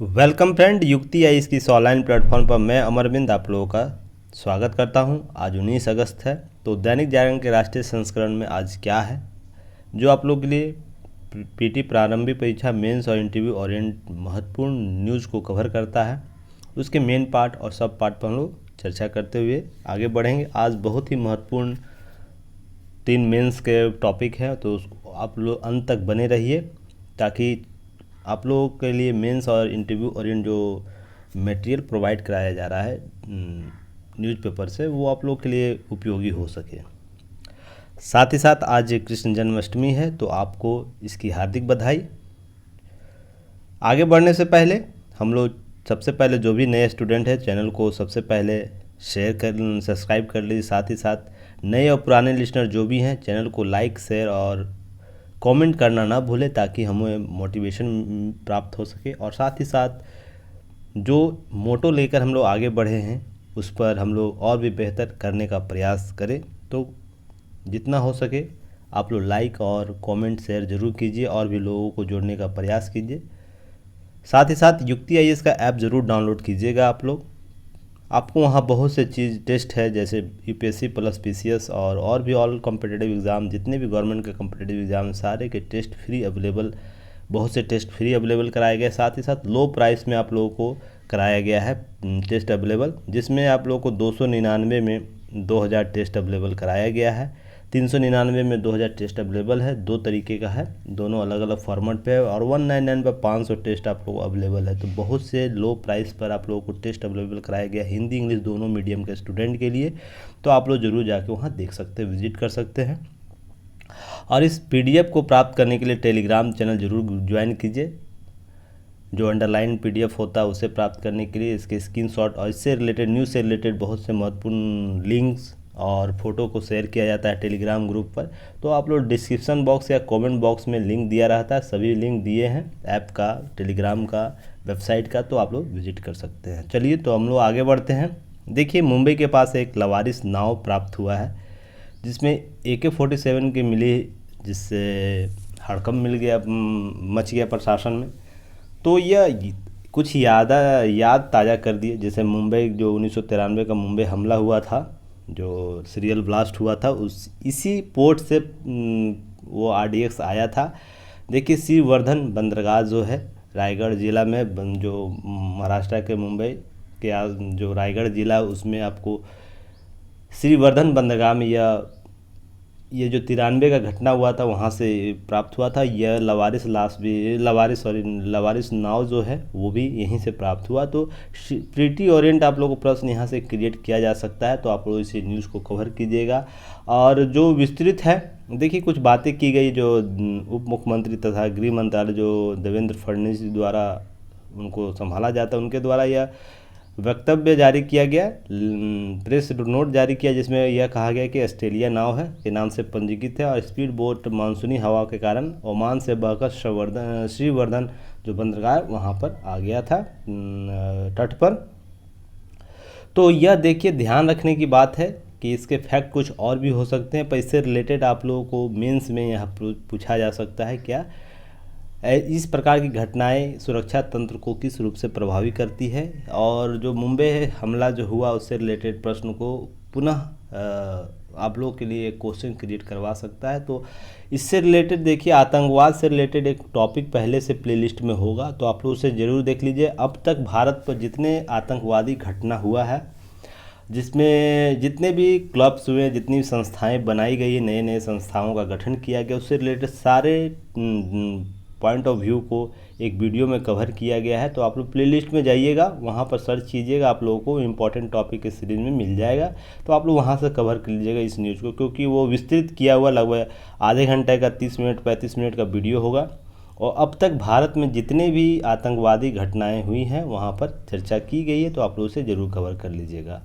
Welcome friend, युक्ति आई इसकी इस ऑनलाइन प्लेटफॉर्म पर मैं अमरविंद आप लोगों का स्वागत करता हूं। आज 19 अगस्त है, तो दैनिक जागरण के राष्ट्रीय संस्करण में आज क्या है जो आप लोगों के लिए पीटी प्रारंभिक परीक्षा मेंस और इंटरव्यू ओरिएंट महत्वपूर्ण न्यूज़ को कवर करता है, उसके मेन पार्ट और सब पार्ट पर हम लोग चर्चा करते हुए आगे बढ़ेंगे। आज बहुत ही महत्वपूर्ण 3 मेंस के टॉपिक हैं, तो आप लोग अंत तक बने रहिए ताकि आप लोगों के लिए मेंस और इंटरव्यू ओरिएंट जो मटेरियल प्रोवाइड कराया जा रहा है न्यूज़पेपर से, वो आप लोग के लिए उपयोगी हो सके। साथ ही साथ आज कृष्ण जन्माष्टमी है, तो आपको इसकी हार्दिक बधाई। आगे बढ़ने से पहले हम लोग सबसे पहले जो भी नए स्टूडेंट हैं चैनल को सबसे पहले सब्सक्राइब कर लीजिए। साथ ही साथ नए और पुराने लिसनर जो भी हैं चैनल को लाइक, शेयर और कमेंट करना ना भूलें ताकि हमें मोटिवेशन प्राप्त हो सके। और साथ ही साथ जो मोटो लेकर हम लोग आगे बढ़े हैं उस पर हम लोग और भी बेहतर करने का प्रयास करें। तो जितना हो सके आप लोग लाइक और कमेंट शेयर ज़रूर कीजिए और भी लोगों को जोड़ने का प्रयास कीजिए। साथ ही साथ युक्ति आईएएस का ऐप ज़रूर डाउनलोड कीजिएगा आप लोग। आपको वहाँ बहुत से चीज़ टेस्ट है, जैसे यूपीएससी प्लस पीसीएस और भी ऑल कॉम्पिटिटिव एग्ज़ाम, जितने भी गवर्नमेंट के कॉम्पिटिटिव एग्ज़ाम सारे के टेस्ट फ्री अवेलेबल, बहुत से टेस्ट फ्री अवेलेबल कराए गए। साथ ही साथ लो प्राइस में आप लोगों को कराया गया है टेस्ट अवेलेबल, जिसमें आप लोगों को 299 में 2000 टेस्ट अवेलेबल कराया गया है, 399 में 2000 टेस्ट अवेलेबल है। दो तरीके का है, दोनों अलग अलग फॉर्मेट पे है। और 199 पर 500 टेस्ट आप लोग अवेलेबल है। तो बहुत से लो प्राइस पर आप लोगों को टेस्ट अवेलेबल कराया गया हिंदी इंग्लिश दोनों मीडियम के स्टूडेंट के लिए। तो आप लोग ज़रूर जाके वहाँ देख सकते हैं, विजिट कर सकते हैं। और इस पीडीएफ को प्राप्त करने के लिए टेलीग्राम चैनल ज़रूर ज्वाइन कीजिए। जो अंडरलाइन पीडीएफ होता है उसे प्राप्त करने के लिए इसके स्क्रीनशॉट और इससे रिलेटेड न्यूज़ से रिलेटेड बहुत से महत्वपूर्ण लिंक्स और फोटो को शेयर किया जाता है टेलीग्राम ग्रुप पर। तो आप लोग डिस्क्रिप्शन बॉक्स या कमेंट बॉक्स में लिंक दिया रहता है, सभी लिंक दिए हैं ऐप का, टेलीग्राम का, वेबसाइट का, तो आप लोग विजिट कर सकते हैं। चलिए तो हम लोग आगे बढ़ते हैं। देखिए, मुंबई के पास एक लवारिस नाव प्राप्त हुआ है जिसमें AK-47 की मिली, जिससे हड़कंप मिल गया, मच गया प्रशासन में। तो यह कुछ याद ताज़ा कर दिए, जैसे मुंबई जो 1993 का मुंबई हमला हुआ था, जो सीरियल ब्लास्ट हुआ था, इसी पोर्ट से वो RDX आया था। देखिए, श्रीवर्धन बंदरगाह जो है रायगढ़ ज़िला में, जो महाराष्ट्र के मुंबई के जो रायगढ़ ज़िला उसमें आपको श्रीवर्धन बंदरगाह में ये जो 93 का घटना हुआ था वहाँ से प्राप्त हुआ था। यह लवारिस नाव जो है वो भी यहीं से प्राप्त हुआ। तो प्रीटी ओरिएंट आप लोगों को प्रश्न यहाँ से क्रिएट किया जा सकता है, तो आप लोग इसी न्यूज़ को कवर कीजिएगा। और जो विस्तृत है, देखिए कुछ बातें की गई जो उप मुख्यमंत्री तथा गृह मंत्रालय जो देवेंद्र फडणवीस द्वारा उनको संभाला जाता है, उनके द्वारा यह वक्तव्य जारी किया गया, प्रेस नोट जारी किया, जिसमें यह कहा गया कि ऑस्ट्रेलिया नाव है के नाम से पंजीकृत है और स्पीड बोट मानसूनी हवा के कारण ओमान से बहकर श्रीवर्धन जो बंदरगाह वहाँ पर आ गया था तट पर। तो यह देखिए ध्यान रखने की बात है कि इसके फैक्ट कुछ और भी हो सकते हैं, पर इससे रिलेटेड आप लोगों को मेंस में यहाँ पूछा जा सकता है क्या इस प्रकार की घटनाएं सुरक्षा तंत्र को किस रूप से प्रभावित करती है। और जो मुंबई हमला जो हुआ उससे रिलेटेड प्रश्न को पुनः आप लोगों के लिए क्वेश्चन क्रिएट करवा सकता है। तो इससे रिलेटेड देखिए, आतंकवाद से रिलेटेड एक टॉपिक पहले से प्लेलिस्ट में होगा, तो आप लोग उसे ज़रूर देख लीजिए। अब तक भारत पर जितने आतंकवादी घटना हुआ है, जिसमें जितने भी क्लब्स हुए, जितनी भी संस्थाएं बनाई गई, नए नए संस्थाओं का गठन किया गया, उससे रिलेटेड सारे पॉइंट ऑफ व्यू को एक वीडियो में कवर किया गया है। तो आप लोग प्लेलिस्ट में जाइएगा, वहाँ पर सर्च कीजिएगा, आप लोगों को इम्पोर्टेंट टॉपिक के सीरीज में मिल जाएगा। तो आप लोग वहाँ से कवर कर लीजिएगा इस न्यूज़ को, क्योंकि वो विस्तृत किया हुआ लगभग आधे घंटे का 30 मिनट 35 मिनट का वीडियो होगा। और अब तक भारत में जितने भी आतंकवादी घटनाएँ हुई हैं वहाँ पर चर्चा की गई है, तो आप लोग उसे ज़रूर कवर कर लीजिएगा।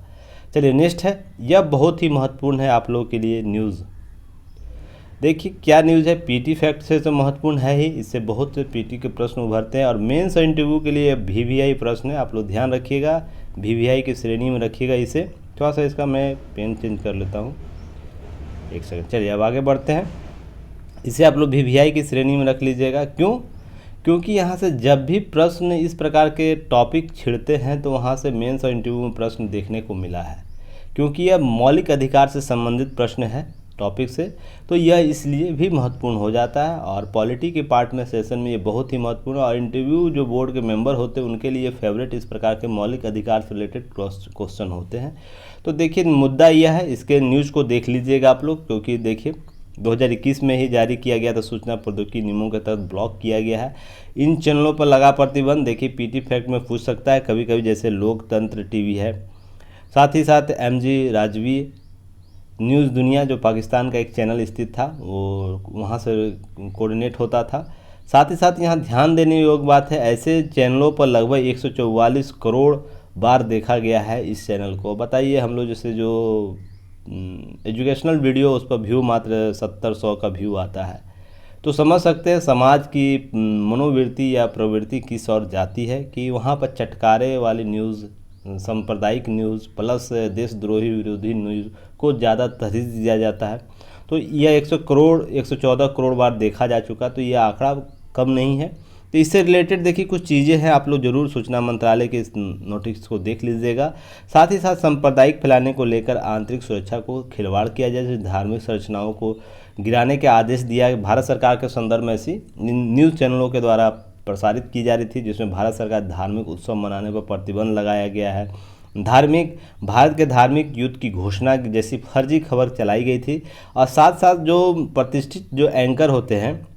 चलिए नेक्स्ट है, यह बहुत ही महत्वपूर्ण है आप लोगों के लिए न्यूज़। देखिए क्या न्यूज़ है, पीटी फैक्ट से तो महत्वपूर्ण है ही, इससे बहुत से पीटी के प्रश्न उभरते हैं। और मेंस और इंटरव्यू के लिए VVI प्रश्न है, आप लोग ध्यान रखिएगा, VVI की श्रेणी में रखिएगा इसे। थोड़ा सा इसका मैं पेन चेंज कर लेता हूँ, एक सेकंड। चलिए अब आगे बढ़ते हैं। इसे आप लोग VVI की श्रेणी में रख लीजिएगा। क्यों? क्योंकि यहाँ से जब भी प्रश्न इस प्रकार के टॉपिक छिड़ते हैं तो वहाँ से मेंस और इंटरव्यू में प्रश्न देखने को मिला है, क्योंकि यह मौलिक अधिकार से संबंधित प्रश्न है टॉपिक से, तो यह इसलिए भी महत्वपूर्ण हो जाता है। और पॉलिटी के पार्ट में सेशन में ये बहुत ही महत्वपूर्ण, और इंटरव्यू जो बोर्ड के मेंबर होते हैं उनके लिए फेवरेट इस प्रकार के मौलिक अधिकार से रिलेटेड क्वेश्चन होते हैं। तो देखिए मुद्दा यह है, इसके न्यूज़ को देख लीजिएगा आप लोग, क्योंकि देखिए 2021 में ही जारी किया गया था, सूचना प्रौद्योगिकी नियमों के तहत ब्लॉक किया गया है। इन चैनलों पर लगा प्रतिबंध। देखिए पीटी फैक्ट में पूछ सकता है कभी कभी, जैसे लोकतंत्र टीवी है, साथ ही साथ एमजी राजवी न्यूज़ दुनिया जो पाकिस्तान का एक चैनल स्थित था, वो वहाँ से कोऑर्डिनेट होता था। साथ ही साथ यहाँ ध्यान देने योग्य बात है, ऐसे चैनलों पर लगभग 144 करोड़ बार देखा गया है इस चैनल को। बताइए हम लोग जैसे जो एजुकेशनल वीडियो, उस पर व्यू मात्र 70-100 का व्यू आता है। तो समझ सकते हैं समाज की मनोवृत्ति या प्रवृत्ति किस ओर जाती है, कि वहाँ पर चटकारे वाली न्यूज़, सांप्रदायिक न्यूज़ प्लस देशद्रोही विरोधी न्यूज़ को ज़्यादा तरजीह दिया जाता है। तो यह 114 करोड़ बार देखा जा चुका, तो यह आंकड़ा कम नहीं है। तो इससे रिलेटेड देखिए कुछ चीज़ें हैं, आप लोग जरूर सूचना मंत्रालय के इस नोटिस को देख लीजिएगा। साथ ही साथ सांप्रदायिक फैलाने को लेकर आंतरिक सुरक्षा को खिलवाड़ किया जाए, जैसे धार्मिक संरचनाओं को गिराने के आदेश दिया भारत सरकार के संदर्भ में ऐसी न्यूज़ चैनलों के द्वारा प्रसारित की जा रही थी, जिसमें भारत सरकार धार्मिक उत्सव मनाने पर प्रतिबंध लगाया गया है। भारत के धार्मिक युद्ध की घोषणा जैसी फर्जी खबर चलाई गई थी, और साथ साथ जो प्रतिष्ठित जो एंकर होते हैं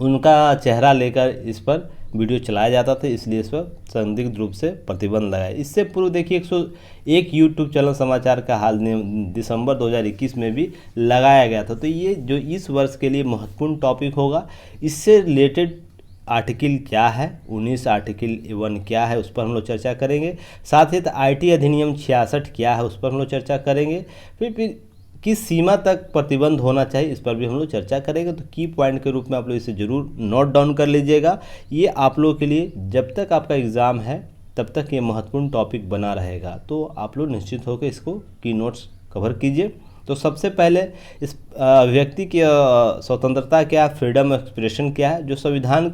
उनका चेहरा लेकर इस पर वीडियो चलाया जाता था, इसलिए इस पर संदिग्ध रूप से प्रतिबंध लगाया। इससे पूर्व देखिए 101 यूट्यूब चैनल समाचार का हाल दिसंबर 2021 में भी लगाया गया था। तो ये जो इस वर्ष के लिए महत्वपूर्ण टॉपिक होगा, इससे रिलेटेड आर्टिकल क्या है, 19 आर्टिकल 1 क्या है, उस पर हम लोग चर्चा करेंगे। साथ ही आईटी अधिनियम 66 क्या है, उस पर हम लोग चर्चा करेंगे। फिर किस सीमा तक प्रतिबंध होना चाहिए, इस पर भी हम लोग चर्चा करेंगे। तो की पॉइंट के रूप में आप लोग इसे ज़रूर नोट डाउन कर लीजिएगा। ये आप लोगों के लिए जब तक आपका एग्ज़ाम है तब तक ये महत्वपूर्ण टॉपिक बना रहेगा, तो आप लोग निश्चित होकर इसको की नोट्स कवर कीजिए। तो सबसे पहले इस व्यक्ति की स्वतंत्रता क्या है, फ्रीडम ऑफ एक्सप्रेशन क्या है, जो संविधान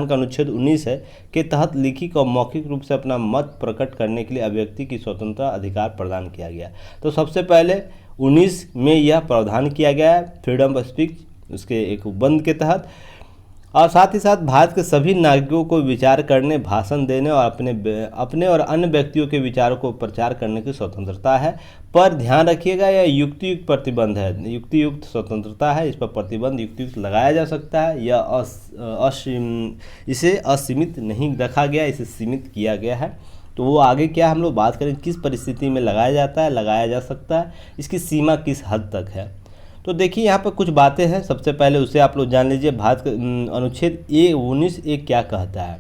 का अनुच्छेद 19 है के तहत लिखित और मौखिक रूप से अपना मत प्रकट करने के लिए अभिव्यक्ति की स्वतंत्रता अधिकार प्रदान किया गया। तो सबसे पहले 19 में यह प्रावधान किया गया है फ्रीडम ऑफ स्पीच, उसके एक बंद के तहत। और साथ ही साथ भारत के सभी नागरिकों को विचार करने, भाषण देने और अपने और अन्य व्यक्तियों के विचारों को प्रचार करने की स्वतंत्रता है। पर ध्यान रखिएगा यह युक्तियुक्त प्रतिबंध है, युक्तियुक्त स्वतंत्रता है, इस पर प्रतिबंध युक्तियुक्त लगाया जा सकता है। यह इसे असीमित नहीं रखा गया, इसे सीमित किया गया है। तो वो आगे क्या हम लोग बात करें, किस परिस्थिति में लगाया जाता है, लगाया जा सकता है, इसकी सीमा किस हद तक है। तो देखिए यहाँ पर कुछ बातें हैं, सबसे पहले उसे आप लोग जान लीजिए। भारत का अनुच्छेद 19 क्या कहता है।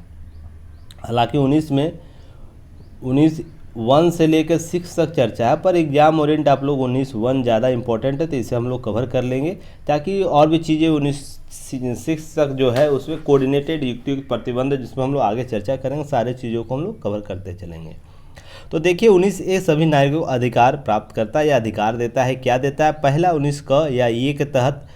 हालांकि 19(1) से लेकर 6 तक चर्चा है, पर एग्जाम ओरिएंट आप लोग 19(1) ज़्यादा इंपॉर्टेंट है, तो इसे हम लोग कवर कर लेंगे, ताकि और भी चीज़ें 19(6) तक जो है उसमें कोऑर्डिनेटेड युक्तियुक्त प्रतिबंध, जिसमें हम लोग आगे चर्चा करेंगे, सारे चीज़ों को हम लोग कवर करते चलेंगे। तो देखिए 19A सभी नागरिकों को अधिकार प्राप्त करता है या अधिकार देता है। क्या देता है, पहला 19 या ये के तहत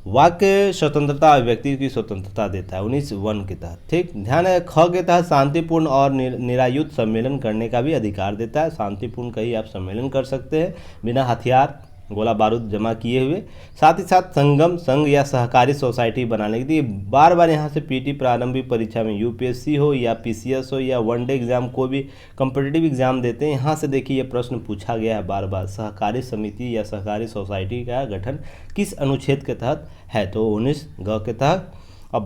वाक्य स्वतंत्रता और व्यक्ति की स्वतंत्रता देता है 19(1) के तहत। ठीक, ध्यान है। ख के तहत शांतिपूर्ण और निरायुध सम्मेलन करने का भी अधिकार देता है। शांतिपूर्ण कहीं आप सम्मेलन कर सकते हैं बिना हथियार गोला बारूद जमा किए हुए। साथ ही साथ संगम, संघ या सहकारी सोसाइटी बनाने के लिए बार बार यहाँ से पीटी प्रारंभिक परीक्षा में यूपीएससी हो या पीसीएस हो या वनडे एग्जाम, कोई भी कॉम्पिटिटिव एग्जाम देते हैं, यहाँ से देखिए ये प्रश्न पूछा गया है बार बार, सहकारी समिति या सहकारी सोसाइटी का गठन किस अनुच्छेद के तहत है, तो 19(ग) के तहत। और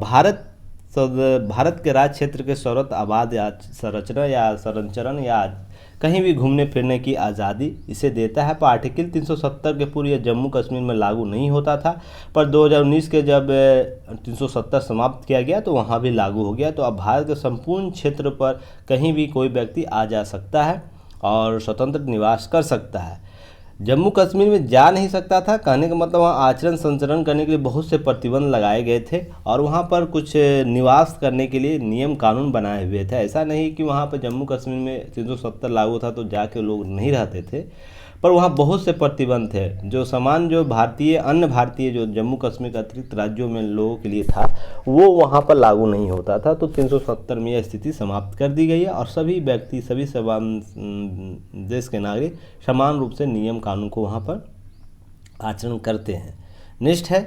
भारत के राज्य क्षेत्र के सर्वत्र आबाद या संरचना या संरचरण या कहीं भी घूमने फिरने की आज़ादी इसे देता है। पर आर्टिकल 370 के पूर्व यह जम्मू कश्मीर में लागू नहीं होता था, पर 2019 के जब 370 समाप्त किया गया तो वहाँ भी लागू हो गया। तो अब भारत के संपूर्ण क्षेत्र पर कहीं भी कोई व्यक्ति आ जा सकता है और स्वतंत्र निवास कर सकता है। जम्मू कश्मीर में जा नहीं सकता था, कहने का मतलब वहाँ आचरण संचरण करने के लिए बहुत से प्रतिबंध लगाए गए थे और वहाँ पर कुछ निवास करने के लिए नियम कानून बनाए हुए थे। ऐसा नहीं कि वहाँ पर जम्मू कश्मीर में 370 लागू था तो जाके लोग नहीं रहते थे, पर वहाँ बहुत से प्रतिबंध थे। जो समान जो भारतीय अन्य भारतीय जो जम्मू कश्मीर के अतिरिक्त राज्यों में लोगों के लिए था वो वहाँ पर लागू नहीं होता था। तो 370 में यह स्थिति समाप्त कर दी गई है और सभी व्यक्ति सभी देश के नागरिक समान रूप से नियम कानून को वहाँ पर आचरण करते हैं। नेक्स्ट है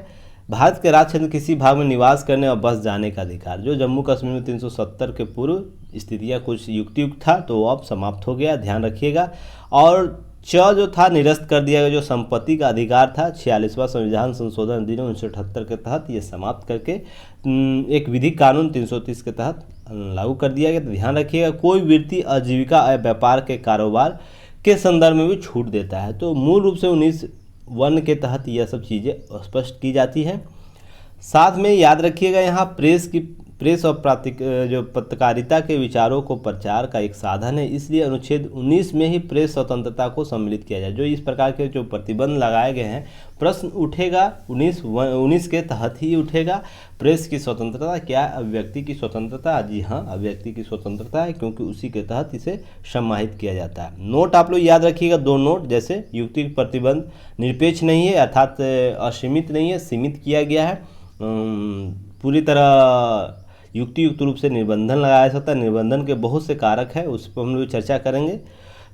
भारत के राज्य क्षेत्र किसी भाग में निवास करने और बस जाने का अधिकार। जो जम्मू कश्मीर में 370 के पूर्व स्थितियाँ कुछ युक्त था तो वो अब समाप्त हो गया, ध्यान रखिएगा। और जो था निरस्त कर दिया गया। जो संपत्ति का अधिकार था 46वां संविधान संशोधन अधिनियम 1978 के तहत ये समाप्त करके एक विधिक कानून 330 के तहत लागू कर दिया गया। तो ध्यान रखिएगा कोई व्यक्ति आजीविका व्यापार के कारोबार के संदर्भ में भी छूट देता है। तो मूल रूप से 19(1) के तहत यह सब चीज़ें स्पष्ट की जाती हैं। साथ में याद रखिएगा यहाँ प्रेस और पत्रकारिता के विचारों को प्रचार का एक साधन है, इसलिए अनुच्छेद 19 में ही प्रेस स्वतंत्रता को सम्मिलित किया जाए। जो इस प्रकार के जो प्रतिबंध लगाए गए हैं प्रश्न उठेगा 19 के तहत ही उठेगा। प्रेस की स्वतंत्रता क्या है? अभिव्यक्ति की स्वतंत्रता। जी हाँ, अभिव्यक्ति की स्वतंत्रता है क्योंकि उसी के तहत इसे सम्मानित किया जाता है। नोट आप लोग याद रखिएगा, 2 नोट। जैसे युक्ति प्रतिबंध निरपेक्ष नहीं है अर्थात असीमित नहीं है, सीमित किया गया है। पूरी तरह युक्त रूप से निर्बंधन लगाया जा सकता है। निर्बंधन के बहुत से कारक है, उस पर हम लोग चर्चा करेंगे।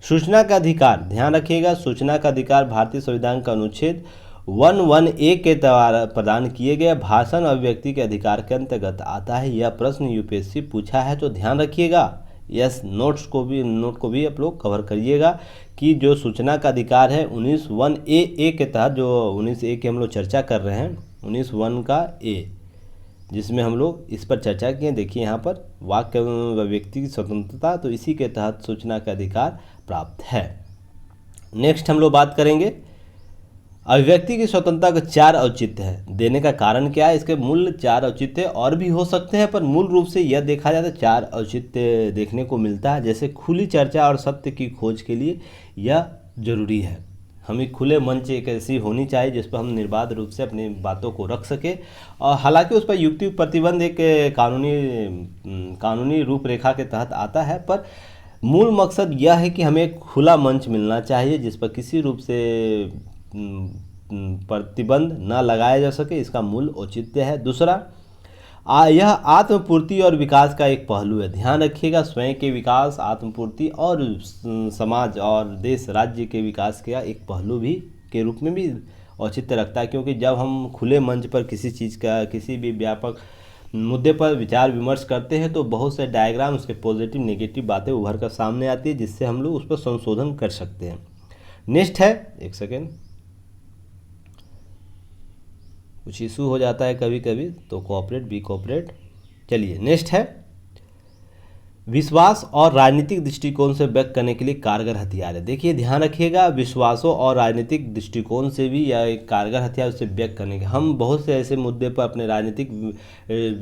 सूचना का अधिकार, ध्यान रखिएगा सूचना का अधिकार भारतीय संविधान का अनुच्छेद 1(1)(a) के द्वारा प्रदान किए गए भाषण अभिव्यक्ति के अधिकार के अंतर्गत आता है। यह प्रश्न यूपीएससी पूछा है तो ध्यान रखिएगा। यस, नोट को भी आप लोग कवर करिएगा कि जो सूचना का अधिकार है 19(1)(a) के तहत, जो 19(a) की हम लोग चर्चा कर रहे हैं, 19(1) का ए, जिसमें हम लोग इस पर चर्चा किए। देखिए यहाँ पर वाक्य व्यक्ति की स्वतंत्रता, तो इसी के तहत सूचना का अधिकार प्राप्त है। नेक्स्ट हम लोग बात करेंगे अभिव्यक्ति की स्वतंत्रता को 4 औचित्य है। देने का कारण क्या है? इसके मूल 4 औचित्य और भी हो सकते हैं, पर मूल रूप से यह देखा जाता है 4 औचित्य देखने को मिलता है। जैसे खुली चर्चा और सत्य की खोज के लिए यह जरूरी है। हमें खुले मंच एक ऐसी होनी चाहिए जिस पर हम निर्बाध रूप से अपनी बातों को रख सके। और हालांकि उस पर युक्ति प्रतिबंध एक कानूनी रूपरेखा के तहत आता है, पर मूल मकसद यह है कि हमें एक खुला मंच मिलना चाहिए जिस पर किसी रूप से प्रतिबंध ना लगाया जा सके, इसका मूल औचित्य है। दूसरा, यह आत्मपूर्ति और विकास का एक पहलू है। ध्यान रखिएगा स्वयं के विकास, आत्मपूर्ति और समाज और देश राज्य के विकास का एक पहलू भी के रूप में भी औचित्य रखता है। क्योंकि जब हम खुले मंच पर किसी चीज़ का किसी भी व्यापक मुद्दे पर विचार विमर्श करते हैं तो बहुत से डायग्राम, उसके पॉजिटिव नेगेटिव बातें उभर कर सामने आती है जिससे हम लोग उस पर संशोधन कर सकते हैं। नेक्स्ट है, एक सेकेंड, कुछ इशू हो जाता है कभी कभी तो कोऑपरेट। चलिए नेक्स्ट है विश्वास और राजनीतिक दृष्टिकोण से व्यक्त करने के लिए कारगर हथियार है। देखिए ध्यान रखिएगा, विश्वासों और राजनीतिक दृष्टिकोण से भी यह एक कारगर हथियार उसे व्यक्त करने के। हम बहुत से ऐसे मुद्दे पर अपने राजनीतिक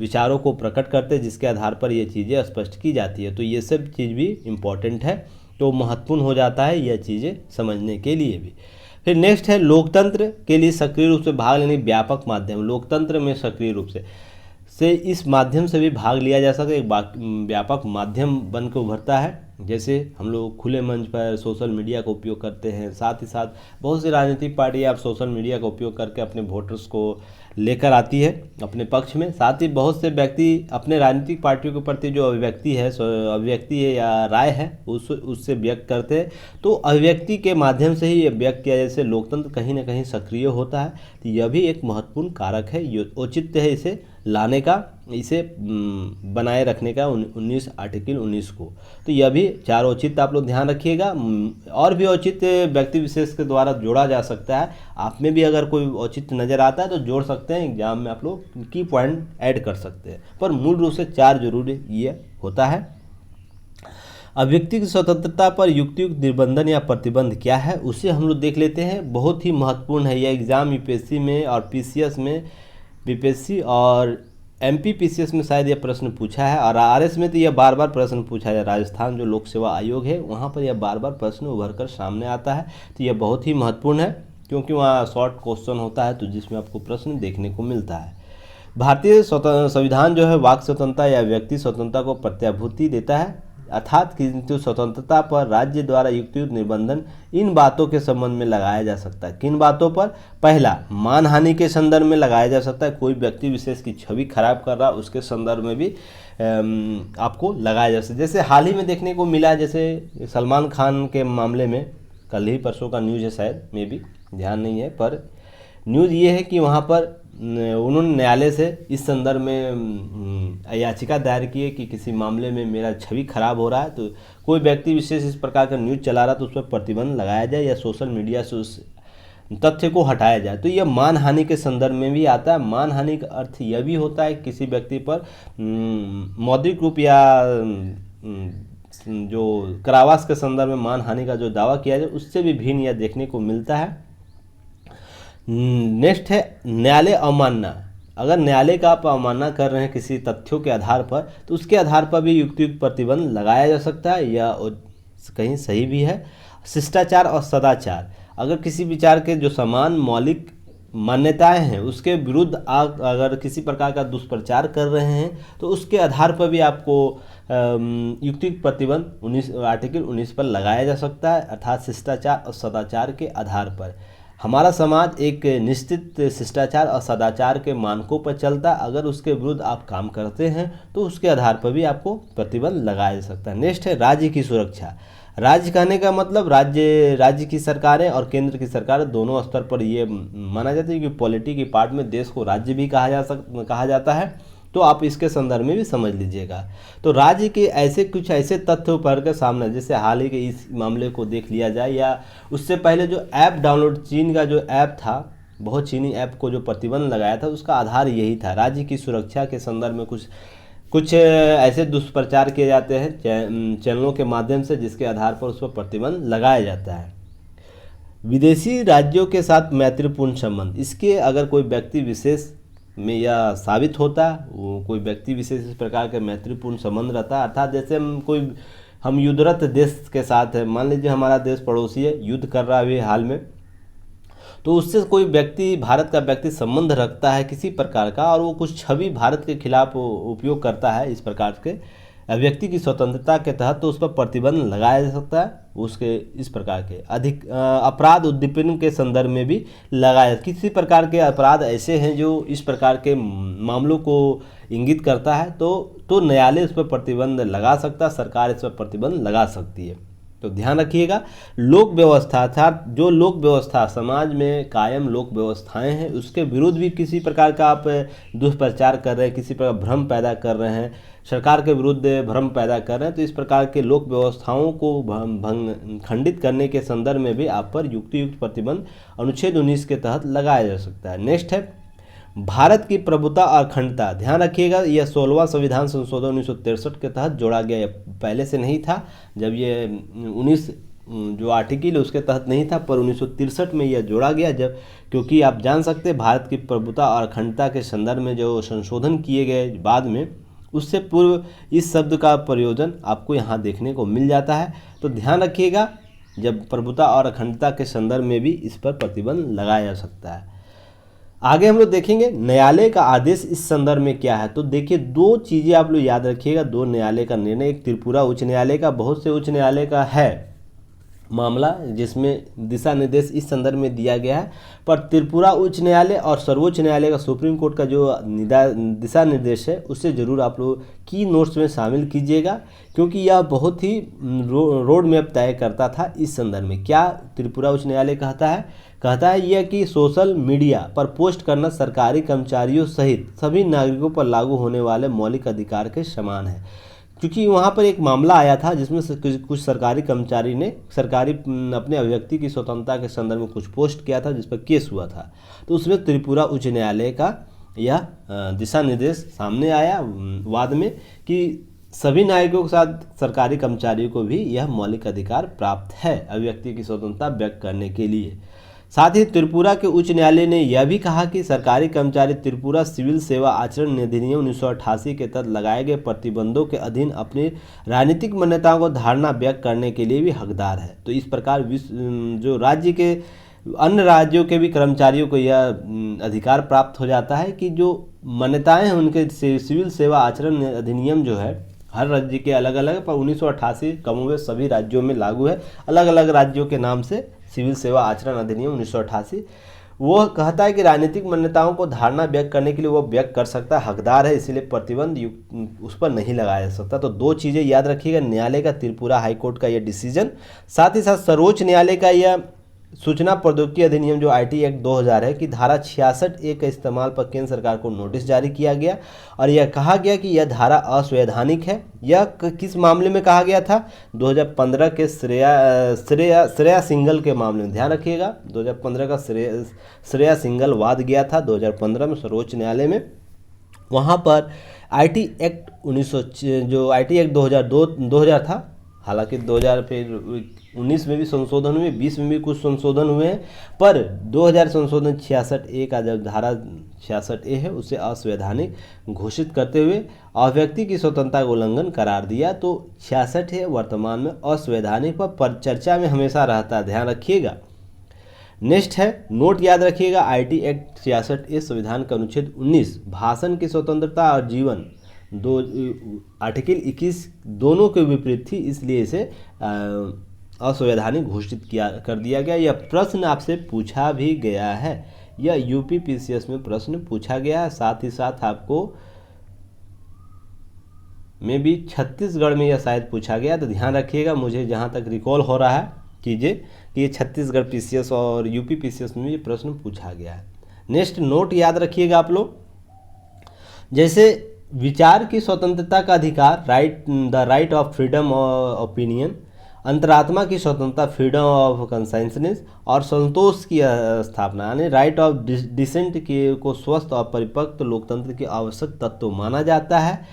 विचारों को प्रकट करते हैं जिसके आधार पर ये चीज़ें स्पष्ट की जाती है। तो ये सब चीज़ भी इम्पॉर्टेंट है, तो महत्वपूर्ण हो जाता है यह चीज़ें समझने के लिए भी। फिर नेक्स्ट है लोकतंत्र के लिए सक्रिय रूप से भाग लेने व्यापक माध्यम। लोकतंत्र में सक्रिय रूप से इस माध्यम से भी भाग लिया जा सकता है, एक व्यापक माध्यम बन के उभरता है। जैसे हम लोग खुले मंच पर सोशल मीडिया का उपयोग करते हैं, साथ ही साथ बहुत सी राजनीतिक पार्टियाँ आप सोशल मीडिया का उपयोग करके अपने वोटर्स को लेकर आती है अपने पक्ष में। साथ ही बहुत से व्यक्ति अपने राजनीतिक पार्टियों के प्रति जो अभिव्यक्ति है या राय है उससे व्यक्त करते हैं। तो अभिव्यक्ति के माध्यम से ही ये व्यक्त किया, जैसे लोकतंत्र कहीं ना कहीं सक्रिय होता है। तो यह भी एक महत्वपूर्ण कारक है, ये औचित्य है इसे लाने का, इसे बनाए रखने का 19 19 को। तो यह भी 4 औचित्य आप लोग ध्यान रखिएगा। और भी औचित्य व्यक्ति विशेष के द्वारा जोड़ा जा सकता है। आप में भी अगर कोई औचित्य नज़र आता है तो जोड़ सकते हैं, एग्जाम में आप लोग की पॉइंट ऐड कर सकते हैं, पर मूल रूप से 4 जरूरी ये होता है। अभिव्यक्ति की स्वतंत्रता पर युक्त निर्बंधन या प्रतिबंध क्या है उसे हम लोग देख लेते हैं। बहुत ही महत्वपूर्ण है यह एग्जाम यूपीएससी में और पीसीएस में, बीपीएससी और एमपीपीसीएस में शायद यह प्रश्न पूछा है, और आरएस में तो यह बार बार प्रश्न पूछा है। राजस्थान जो लोक सेवा आयोग है वहाँ पर यह बार बार प्रश्न उभर कर सामने आता है। तो यह बहुत ही महत्वपूर्ण है क्योंकि वहाँ शॉर्ट क्वेश्चन होता है तो जिसमें आपको प्रश्न देखने को मिलता है। भारतीय संविधान जो है वाक स्वतंत्रता या व्यक्ति स्वतंत्रता को प्रत्याभूति देता है। अर्थात किंतु स्वतंत्रता पर राज्य द्वारा युक्तियुक्त निबंधन इन बातों के संबंध में लगाया जा सकता है। किन बातों पर? पहला, मानहानि के संदर्भ में लगाया जा सकता है। कोई व्यक्ति विशेष की छवि खराब कर रहा, उसके संदर्भ में भी आपको लगाया जा सकता है। जैसे हाल ही में देखने को मिला, जैसे सलमान खान के मामले में, कल ही परसों का न्यूज़ है शायद, मे भी ध्यान नहीं है, पर न्यूज़ ये है कि वहाँ पर उन्होंने न्यायालय से इस संदर्भ में याचिका दायर की है कि किसी मामले में मेरा छवि खराब हो रहा है, तो कोई व्यक्ति विशेष इस प्रकार का न्यूज़ चला रहा है तो उस पर प्रतिबंध लगाया जाए या सोशल मीडिया से उस तथ्य को हटाया जाए। तो यह मानहानि के संदर्भ में भी आता है। मानहानि का अर्थ यह भी होता है किसी व्यक्ति पर मौद्रिक रूप या जो कारावास के संदर्भ में मानहानि का जो दावा किया जाए उससे भी भिन्न यह देखने को मिलता है। नेक्स्ट है न्यायालय अवमानना। अगर न्यायालय का आप अवमानना कर रहे हैं किसी तथ्यों के आधार पर, तो उसके आधार पर भी युक्तियुक्त प्रतिबंध लगाया जा सकता है, या कहीं सही भी है। शिष्टाचार और सदाचार, अगर किसी विचार के जो समान मौलिक मान्यताएं हैं उसके विरुद्ध आप अगर किसी प्रकार का दुष्प्रचार कर रहे हैं तो उसके आधार पर भी आपको युक्तियुक्त प्रतिबंध आर्टिकल 19 पर लगाया जा सकता है, अर्थात शिष्टाचार और सदाचार के आधार पर। हमारा समाज एक निश्चित शिष्टाचार और सदाचार के मानकों पर चलता है, अगर उसके विरुद्ध आप काम करते हैं तो उसके आधार पर भी आपको प्रतिबंध लगाया जा सकता है। नेक्स्ट है राज्य की सुरक्षा। राज्य कहने का मतलब राज्य की सरकारें और केंद्र की सरकारें दोनों स्तर पर ये माना जाता है कि पॉलिटी की पार्ट में देश को राज्य भी कहा जाता है, तो आप इसके संदर्भ में भी समझ लीजिएगा। तो राज्य के कुछ ऐसे तथ्य उभर के सामने, जैसे हाल ही के इस मामले को देख लिया जाए, या उससे पहले जो ऐप डाउनलोड, चीन का जो ऐप था, बहुत चीनी ऐप को जो प्रतिबंध लगाया था, उसका आधार यही था। राज्य की सुरक्षा के संदर्भ में कुछ ऐसे दुष्प्रचार किए जाते हैं चैनलों के माध्यम से, जिसके आधार पर उस पर प्रतिबंध लगाया जाता है। विदेशी राज्यों के साथ मैत्रीपूर्ण संबंध, इसके अगर कोई व्यक्ति विशेष में यह साबित होता, वो कोई व्यक्ति विशेष इस प्रकार के मैत्रीपूर्ण संबंध रहता है, अर्थात जैसे हम युद्धरत देश के साथ है, मान लीजिए हमारा देश पड़ोसी है, युद्ध कर रहा है हाल में, तो उससे कोई व्यक्ति, भारत का व्यक्ति संबंध रखता है किसी प्रकार का, और वो कुछ छवि भारत के खिलाफ उपयोग करता है इस प्रकार के व्यक्ति की स्वतंत्रता के तहत, तो उस पर प्रतिबंध लगाया जा सकता है। उसके इस प्रकार के अपराध उद्दीपन के संदर्भ में भी लगाया, किसी प्रकार के अपराध ऐसे हैं जो इस प्रकार के मामलों को इंगित करता है, तो न्यायालय उस पर प्रतिबंध लगा सकता है, सरकार इस पर प्रतिबंध लगा सकती है। तो ध्यान रखिएगा, लोक व्यवस्था, अर्थात जो लोक व्यवस्था समाज में कायम लोक व्यवस्थाएं हैं, उसके विरुद्ध भी किसी प्रकार का आप दुष्प्रचार कर रहे हैं, किसी प्रकार भ्रम पैदा कर रहे हैं, सरकार के विरुद्ध भ्रम पैदा कर रहे हैं, तो इस प्रकार के लोक व्यवस्थाओं को खंडित करने के संदर्भ में भी आप पर युक्तियुक्त प्रतिबंध अनुच्छेद 19 के तहत लगाया जा सकता है। नेक्स्ट है भारत की प्रभुता और अखंडता। ध्यान रखिएगा, यह 16वां संविधान संशोधन 1963 के तहत जोड़ा गया, पहले से नहीं था। जब ये 19 जो आर्टिकल है उसके तहत नहीं था, पर 1963 में यह जोड़ा गया, जब क्योंकि आप जान सकते हैं भारत की प्रभुता और अखंडता के संदर्भ में जो संशोधन किए गए बाद में, उससे पूर्व इस शब्द का प्रयोजन आपको यहाँ देखने को मिल जाता है। तो ध्यान रखिएगा, जब प्रभुता और अखंडता के संदर्भ में भी इस पर प्रतिबंध लगाया जा सकता है। आगे हम लोग देखेंगे न्यायालय का आदेश इस संदर्भ में क्या है। तो देखिए, दो चीज़ें आप लोग याद रखिएगा, दो न्यायालय का निर्णय, एक त्रिपुरा उच्च न्यायालय का, बहुत से उच्च न्यायालय का है मामला जिसमें दिशा निर्देश इस संदर्भ में दिया गया है, पर त्रिपुरा उच्च न्यायालय और सर्वोच्च न्यायालय का सुप्रीम कोर्ट का जो दिशा निर्देश है उसे ज़रूर आप लोग की नोट्स में शामिल कीजिएगा, क्योंकि यह बहुत ही रोड मैप तय करता था इस संदर्भ में। क्या त्रिपुरा उच्च न्यायालय कहता है यह कि सोशल मीडिया पर पोस्ट करना सरकारी कर्मचारियों सहित सभी नागरिकों पर लागू होने वाले मौलिक अधिकार के समान है। क्योंकि वहाँ पर एक मामला आया था जिसमें कुछ सरकारी कर्मचारी ने अपने अभिव्यक्ति की स्वतंत्रता के संदर्भ में कुछ पोस्ट किया था, जिस पर केस हुआ था, तो उसमें त्रिपुरा उच्च न्यायालय का यह दिशा निर्देश सामने आया वाद में कि सभी नागरिकों के साथ सरकारी कर्मचारियों को भी यह मौलिक अधिकार प्राप्त है अभिव्यक्ति की स्वतंत्रता व्यक्त करने के लिए। साथ ही त्रिपुरा के उच्च न्यायालय ने यह भी कहा कि सरकारी कर्मचारी त्रिपुरा सिविल सेवा आचरण अधिनियम 1988 के तहत लगाए गए प्रतिबंधों के अधीन अपनी राजनीतिक मान्यताओं को धारणा व्यक्त करने के लिए भी हकदार है। तो इस प्रकार जो राज्य के अन्य राज्यों के भी कर्मचारियों को यह अधिकार प्राप्त हो जाता है कि जो मान्यताएं हैं उनके सिविल सेवा आचरण अधिनियम जो है हर राज्य के अलग अलग है, पर 1988 कमोबेश सभी राज्यों में लागू है। अलग अलग राज्यों के नाम से सिविल सेवा आचरण अधिनियम 1988 वो कहता है कि राजनीतिक मान्यताओं को धारणा व्यक्त करने के लिए वो व्यक्त कर सकता है, हकदार है, इसीलिए प्रतिबंध उस पर नहीं लगाया जा सकता। तो दो चीज़ें याद रखिएगा, न्यायालय का त्रिपुरा हाईकोर्ट का यह डिसीजन, साथ ही साथ सर्वोच्च न्यायालय का यह सूचना प्रौद्योगिकी अधिनियम जो आईटी एक्ट 2000 है कि धारा 66A के इस्तेमाल पर केंद्र सरकार को नोटिस जारी किया गया और यह कहा गया कि यह धारा असंवैधानिक है। यह किस मामले में कहा गया था? 2015 के श्रेया सिंगल के मामले में, ध्यान रखिएगा 2015 का श्रेया सिंगल वाद गया था 2015 में सर्वोच्च न्यायालय में। वहाँ पर आईटी एक्ट 2000 था, हालांकि 2000 फिर 19 में भी संशोधन हुए, 20 में भी कुछ संशोधन हुए हैं, पर 2000 संशोधन 66A का जब धारा 66A है उसे असंवैधानिक घोषित करते हुए अभिव्यक्ति की स्वतंत्रता का उल्लंघन करार दिया। तो 66 है वर्तमान में असंवैधानिक पर चर्चा में हमेशा रहता है, ध्यान रखिएगा। नेक्स्ट है, नोट याद रखिएगा, आईटी एक्ट 66A संविधान का अनुच्छेद 19 भाषण की स्वतंत्रता और जीवन आर्टिकल 21 दोनों के विपरीत थी, इसलिए इसे असंवैधानिक घोषित कर दिया गया। यह प्रश्न आपसे पूछा भी गया है, यह यूपी पीसीएस में प्रश्न पूछा गया है। साथ ही साथ आपको में भी छत्तीसगढ़ में यह शायद पूछा गया, तो ध्यान रखिएगा। मुझे जहाँ तक रिकॉल हो रहा है कीजिए कि ये छत्तीसगढ़ पीसीएस और यूपी पीसीएस में ये प्रश्न पूछा गया है। नेक्स्ट नोट याद रखिएगा आप लोग, जैसे विचार की स्वतंत्रता का अधिकार, the right of freedom of opinion, अंतरात्मा की स्वतंत्रता, फ्रीडम ऑफ कंसेंसनेस, और संतोष की स्थापना यानी राइट ऑफ डिसेंट को स्वस्थ और परिपक्व लोकतंत्र की आवश्यक तत्व माना जाता है।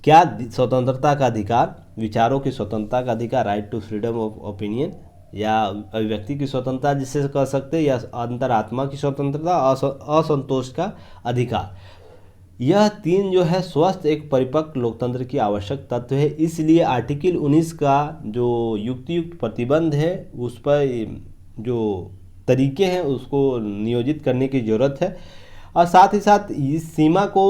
क्या? स्वतंत्रता का अधिकार, विचारों की स्वतंत्रता का अधिकार, right to freedom of opinion, या अभिव्यक्ति की स्वतंत्रता जिसे कह सकते हैं, या अंतरात्मा की स्वतंत्रता, असंतोष का अधिकार। यह तीन जो है स्वस्थ एक परिपक्व लोकतंत्र की आवश्यक तत्व है। इसलिए आर्टिकल 19 का जो युक्त प्रतिबंध है उस पर जो तरीके हैं उसको नियोजित करने की ज़रूरत है, और साथ ही साथ इस सीमा को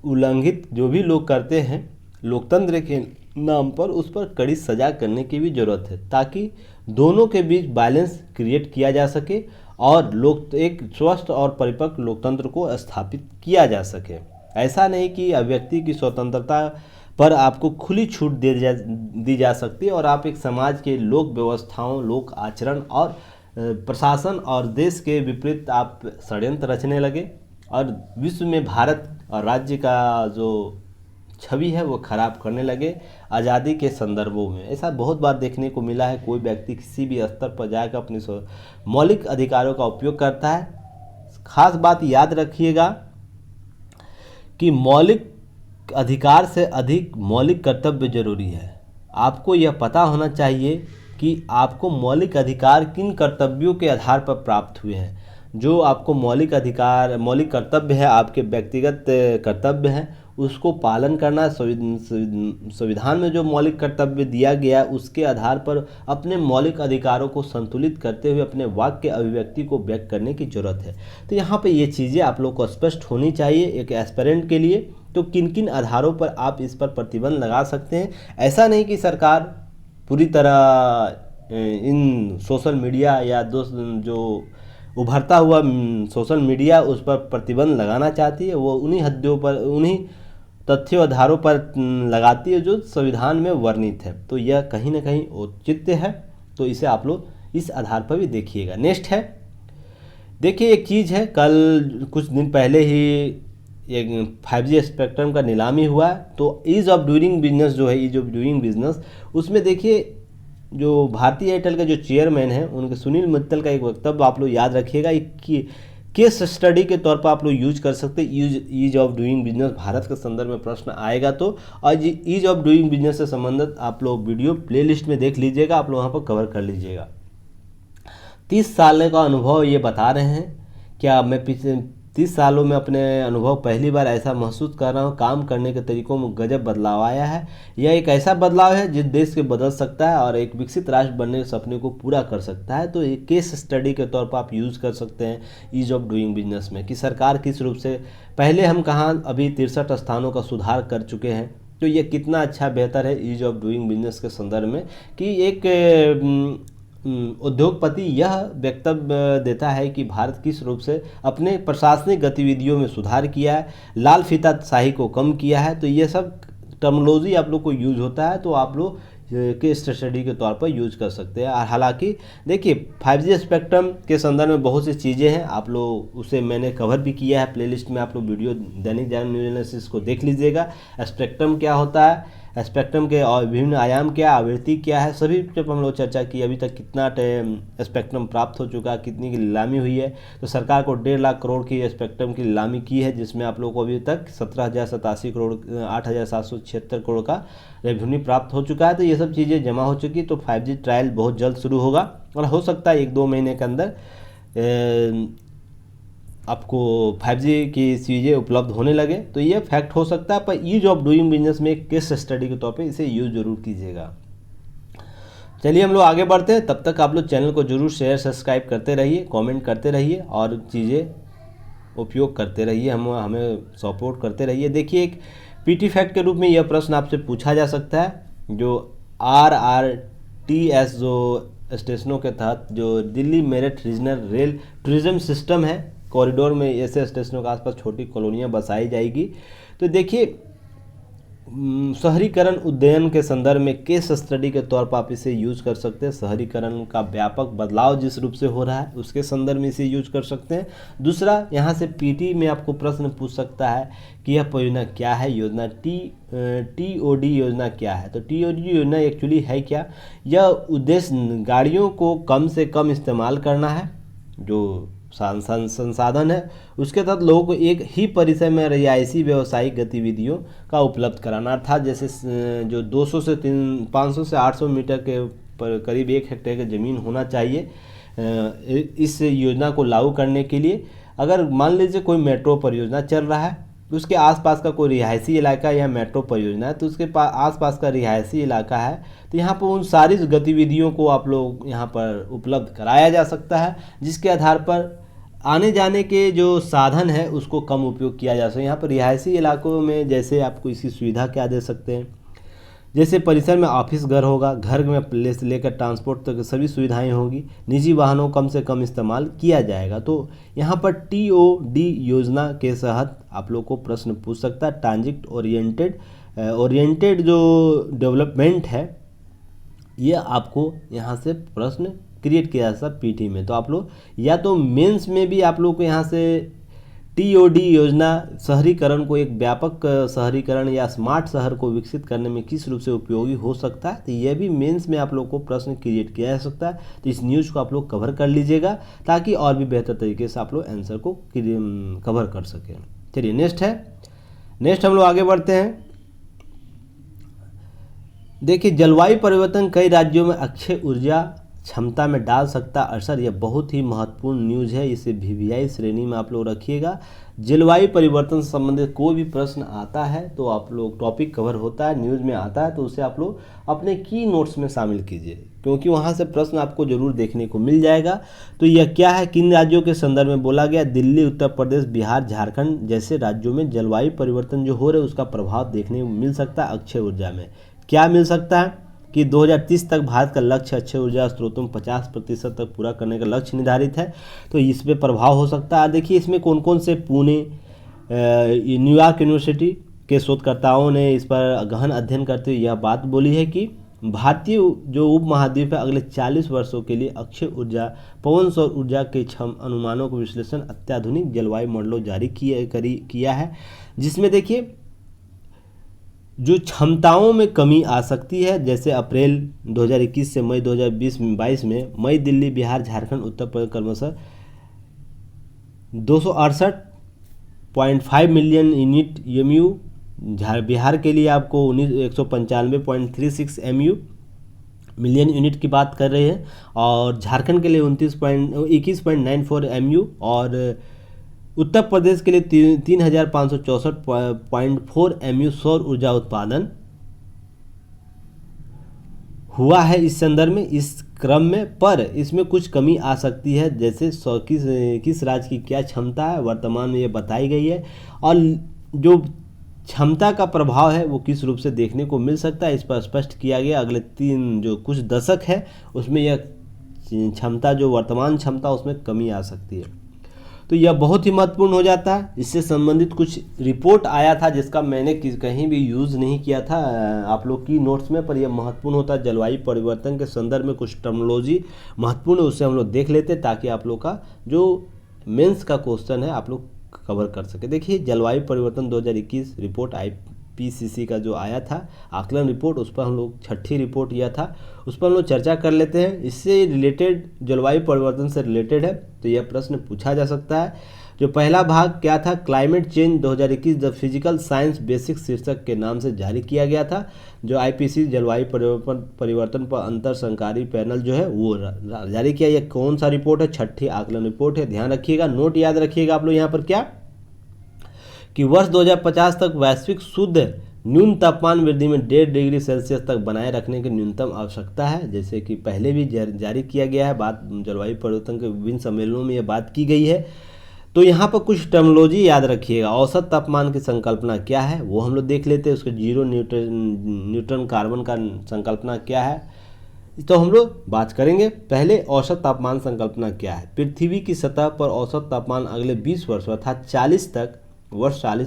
उल्लंघित जो भी लोग करते हैं लोकतंत्र के नाम पर, उस पर कड़ी सजा करने की भी ज़रूरत है, ताकि दोनों के बीच बैलेंस क्रिएट किया जा सके और एक स्वस्थ और परिपक्व लोकतंत्र को स्थापित किया जा सके। ऐसा नहीं कि अभिव्यक्ति की स्वतंत्रता पर आपको खुली छूट दी जा सकती है और आप एक समाज के लोक व्यवस्थाओं, लोक आचरण और प्रशासन और देश के विपरीत आप षड्यंत्र रचने लगे और विश्व में भारत और राज्य का जो छवि है वो खराब करने लगे आज़ादी के संदर्भों में। ऐसा बहुत बार देखने को मिला है, कोई व्यक्ति किसी भी स्तर पर जाकर अपने मौलिक अधिकारों का उपयोग करता है। खास बात याद रखिएगा कि मौलिक अधिकार से अधिक मौलिक कर्तव्य जरूरी है। आपको यह पता होना चाहिए कि आपको मौलिक अधिकार किन कर्तव्यों के आधार पर प्राप्त हुए हैं। जो आपको मौलिक कर्तव्य है, आपके व्यक्तिगत कर्तव्य हैं, उसको पालन करना। संविधान में जो मौलिक कर्तव्य दिया गया उसके आधार पर अपने मौलिक अधिकारों को संतुलित करते हुए अपने वाक्य अभिव्यक्ति को व्यक्त करने की जरूरत है। तो यहाँ पे ये चीज़ें आप लोग को स्पष्ट होनी चाहिए एक एस्पिरेंट के लिए। तो किन किन आधारों पर आप इस पर प्रतिबंध लगा सकते हैं। ऐसा नहीं कि सरकार पूरी तरह इन सोशल मीडिया या जो उभरता हुआ सोशल मीडिया उस पर प्रतिबंध लगाना चाहती है, वो उन्हीं हद्दों पर, उन्हीं तथ्यों आधारों पर लगाती है जो संविधान में वर्णित है। तो यह कहीं ना कहीं औचित्य है, तो इसे आप लोग इस आधार पर भी देखिएगा। नेक्स्ट है, देखिए एक चीज़ है, कल कुछ दिन पहले ही एक 5G स्पेक्ट्रम का नीलामी हुआ, तो ईज़ ऑफ डूइंग बिजनेस जो है, ईज़ ऑफ डूइंग बिजनेस, उसमें देखिए जो भारतीय एयरटेल के जो चेयरमैन हैं उनके सुनील मित्तल का एक वक्तव्य आप लोग याद रखिएगा, कि केस स्टडी के तौर पर आप लोग यूज कर सकते हैं। Ease of doing business Bharat के संदर्भ में प्रश्न आएगा तो, और ईज ऑफ डूइंग बिजनेस से संबंधित आप लोग वीडियो प्लेलिस्ट में देख लीजिएगा, आप लोग वहाँ पर कवर कर लीजिएगा। 30 साल का अनुभव ये बता रहे हैं, क्या मैं पिछले 30 सालों में अपने अनुभव पहली बार ऐसा महसूस कर रहा हूँ, काम करने के तरीकों में गजब बदलाव आया है। यह एक ऐसा बदलाव है जिस देश के बदल सकता है और एक विकसित राष्ट्र बनने के सपने को पूरा कर सकता है। तो एक केस स्टडी के तौर पर आप यूज़ कर सकते हैं ईज ऑफ डूइंग बिजनेस में, कि सरकार किस रूप से, पहले हम कहाँ अभी 63 स्थानों का सुधार कर चुके हैं तो ये कितना अच्छा बेहतर है ईज ऑफ डूइंग बिजनेस के संदर्भ में कि एक उद्योगपति यह वक्तव्य देता है कि भारत किस रूप से अपने प्रशासनिक गतिविधियों में सुधार किया है, लाल फीताशाही को कम किया है। तो ये सब टर्मिनोलॉजी आप लोग को यूज होता है, तो आप लोग केस स्टडी के तौर पर यूज कर सकते हैं। और हालांकि देखिए 5G स्पेक्ट्रम के संदर्भ में बहुत सी चीज़ें हैं, आप लोग उसे मैंने कवर भी किया है प्लेलिस्ट में, आप लोग video Dainik Jagran news analysis को देख लीजिएगा। स्पेक्ट्रम क्या होता है, स्पेक्ट्रम के और विभिन्न आयाम क्या, आवृत्ति क्या है, सभी पर हम लोग चर्चा की। अभी तक कितना स्पेक्ट्रम प्राप्त हो चुका, कितनी की नीलामी हुई है। तो सरकार को 1.5 लाख करोड़ की स्पेक्ट्रम की नीलामी की है, जिसमें आप लोगों को अभी तक 17,087 करोड़ 8,776 करोड़ का रेवेन्यू प्राप्त हो चुका है। तो ये सब चीज़ें जमा हो चुकी। तो 5G ट्रायल बहुत जल्द शुरू होगा और हो सकता है 1-2 महीने के अंदर आपको 5G की चीज़ें उपलब्ध होने लगे। तो ये फैक्ट हो सकता है, पर ईज ऑफ डूइंग बिजनेस में एक केस स्टडी के तौर पे इसे यूज जरूर कीजिएगा। चलिए हम लोग आगे बढ़ते हैं, तब तक आप लोग चैनल को जरूर शेयर सब्सक्राइब करते रहिए, कमेंट करते रहिए और चीज़ें उपयोग करते रहिए, हमें सपोर्ट करते रहिए। देखिए एक पीटी फैक्ट के रूप में यह प्रश्न आपसे पूछा जा सकता है, जो RRTS जो स्टेशनों के तहत जो Delhi Meerut regional rail tourism system है, कॉरिडोर में ऐसे स्टेशनों के आसपास छोटी कॉलोनियां बसाई जाएगी। तो देखिए शहरीकरण उद्ययन के संदर्भ में केस स्टडी के तौर पर आप इसे यूज कर सकते हैं। शहरीकरण का व्यापक बदलाव जिस रूप से हो रहा है उसके संदर्भ में इसे यूज कर सकते हैं। दूसरा, यहाँ से पीटी में आपको प्रश्न पूछ सकता है कि यह परियोजना क्या है, योजना TOD योजना क्या है। तो TOD योजना एक्चुअली है क्या, यह उद्देश्य गाड़ियों को कम से कम इस्तेमाल करना है, जो संसाधन है उसके तहत लोगों को एक ही परिसर में रिहायशी व्यावसायिक गतिविधियों का उपलब्ध कराना, अर्थात जैसे जो 200 से 500 से 800 मीटर के पर करीब 1 हेक्टेयर की ज़मीन होना चाहिए। इस योजना को लागू करने के लिए अगर मान लीजिए कोई मेट्रो परियोजना चल रहा है, उसके आसपास का कोई रिहायशी इलाका या मेट्रो परियोजना है, तो उसके आसपास का रिहायशी इलाका है, तो यहाँ पर उन सारी गतिविधियों को आप लोग यहाँ पर उपलब्ध कराया जा सकता है, जिसके आधार पर आने जाने के जो साधन है उसको कम उपयोग किया जा सकता है। यहाँ पर रिहायशी इलाकों में जैसे आपको इसकी सुविधा क्या दे सकते हैं, जैसे परिसर में ऑफिस घर होगा, घर में प्लेस से लेकर ट्रांसपोर्ट तक सभी सुविधाएं होगी, निजी वाहनों कम से कम इस्तेमाल किया जाएगा। तो यहाँ पर TOD योजना के तहत आप लोग को प्रश्न पूछ सकता है। ट्रांजिट ओरिएंटेड जो डेवलपमेंट है, ये आपको यहाँ से प्रश्न क्रिएट किया जा सकता पीटी में। तो आप लोग या तो मेंस में भी आप लोग को यहाँ से TOD योजना शहरीकरण को एक व्यापक शहरीकरण या स्मार्ट शहर को विकसित करने में किस रूप से उपयोगी हो सकता है, तो यह भी मेंस में आप लोग को प्रश्न क्रिएट किया जा सकता है। तो इस न्यूज़ को आप लोग कवर कर लीजिएगा ताकि और भी बेहतर तरीके से आप लोग आंसर को कवर कर सकें। चलिए नेक्स्ट हम लोग आगे बढ़ते हैं। देखिए जलवायु परिवर्तन कई राज्यों में अक्षय ऊर्जा क्षमता में डाल सकता असर, यह बहुत ही महत्वपूर्ण न्यूज़ है, इसे VVI श्रेणी में आप लोग रखिएगा। जलवायु परिवर्तन से संबंधित कोई भी प्रश्न आता है तो आप लोग टॉपिक कवर होता है न्यूज़ में आता है तो उसे आप लोग अपने की नोट्स में शामिल कीजिए, क्योंकि वहाँ से प्रश्न आपको जरूर देखने को मिल जाएगा। तो यह क्या है, किन राज्यों के संदर्भ में बोला गया, दिल्ली, उत्तर प्रदेश, बिहार, झारखंड जैसे राज्यों में जलवायु परिवर्तन जो हो रहा है उसका प्रभाव देखने को मिल सकता है। अक्षय ऊर्जा में क्या मिल सकता है कि 2030 तक भारत का लक्ष्य अक्षय ऊर्जा स्रोतों में 50% तक पूरा करने का लक्ष्य निर्धारित है, तो इस पे प्रभाव हो सकता है। देखिए इसमें कौन कौन से पुणे, न्यूयॉर्क यूनिवर्सिटी के शोधकर्ताओं ने इस पर गहन अध्ययन करते हुए यह बात बोली है कि भारतीय जो उपमहाद्वीप है अगले 40 वर्षों के लिए अक्षय ऊर्जा, पवन सौर ऊर्जा के अनुमानों को विश्लेषण अत्याधुनिक जलवायु मॉडलों जारी किया है, जिसमें देखिए जो क्षमताओं में कमी आ सकती है। जैसे अप्रैल 2021 से मई 2022 में मई, दिल्ली, बिहार, झारखंड, उत्तर प्रदेश क्रमशः 268.5 मिलियन यूनिट MU, बिहार के लिए आपको 195.36 MU मिलियन यूनिट की बात कर रहे हैं, और झारखंड के लिए 21.94 MU, और उत्तर प्रदेश के लिए 3,564.4 MU सौर ऊर्जा उत्पादन हुआ है इस संदर्भ में, इस क्रम में। पर इसमें कुछ कमी आ सकती है, जैसे किस राज्य की क्या क्षमता है वर्तमान में ये बताई गई है, और जो क्षमता का प्रभाव है वो किस रूप से देखने को मिल सकता है, इस पर स्पष्ट किया गया। अगले 3 जो कुछ दशक है उसमें यह क्षमता, जो वर्तमान क्षमता, उसमें कमी आ सकती है। तो यह बहुत ही महत्वपूर्ण हो जाता है। इससे संबंधित कुछ रिपोर्ट आया था जिसका मैंने कहीं भी यूज़ नहीं किया था आप लोग की नोट्स में, पर यह महत्वपूर्ण होता है। जलवायु परिवर्तन के संदर्भ में कुछ टर्मिनोलॉजी महत्वपूर्ण है, उससे हम लोग देख लेते ताकि आप लोग का जो मेंस का क्वेश्चन है आप लोग कवर कर सके। देखिए, जलवायु परिवर्तन 2021 रिपोर्ट IPCC का जो आया था आकलन रिपोर्ट, उस पर हम लोग 6ठी रिपोर्ट यह था, उस पर हम लोग चर्चा कर लेते हैं। इससे रिलेटेड, जलवायु परिवर्तन से रिलेटेड है, तो यह प्रश्न पूछा जा सकता है। जो पहला भाग क्या था, climate change 2021 the physical science basic शीर्षक के नाम से जारी किया गया था। जो IPCC जलवायु परिवर्तन पर अंतर संकारी पैनल जो है वो जारी किया। यह कौन सा रिपोर्ट है, 6ठी आकलन रिपोर्ट है। ध्यान रखिएगा, नोट याद रखिएगा आप लोग यहाँ पर क्या, कि वर्ष 2050 तक वैश्विक शुद्ध न्यून तापमान वृद्धि में 1.5 डिग्री सेल्सियस तक बनाए रखने की न्यूनतम आवश्यकता है। जैसे कि पहले भी जारी किया गया है, बात जलवायु परिवर्तन के विभिन्न सम्मेलनों में यह बात की गई है। तो यहाँ पर कुछ टर्मिनोलॉजी याद रखिएगा। औसत तापमान की संकल्पना क्या है वो हम लोग देख लेते हैं। उसके 0 न्यूटन कार्बन का संकल्पना क्या है, तो हम लोग बात करेंगे। पहले औसत तापमान संकल्पना क्या है। पृथ्वी की सतह पर औसत तापमान अगले 20 वर्ष अर्थात 40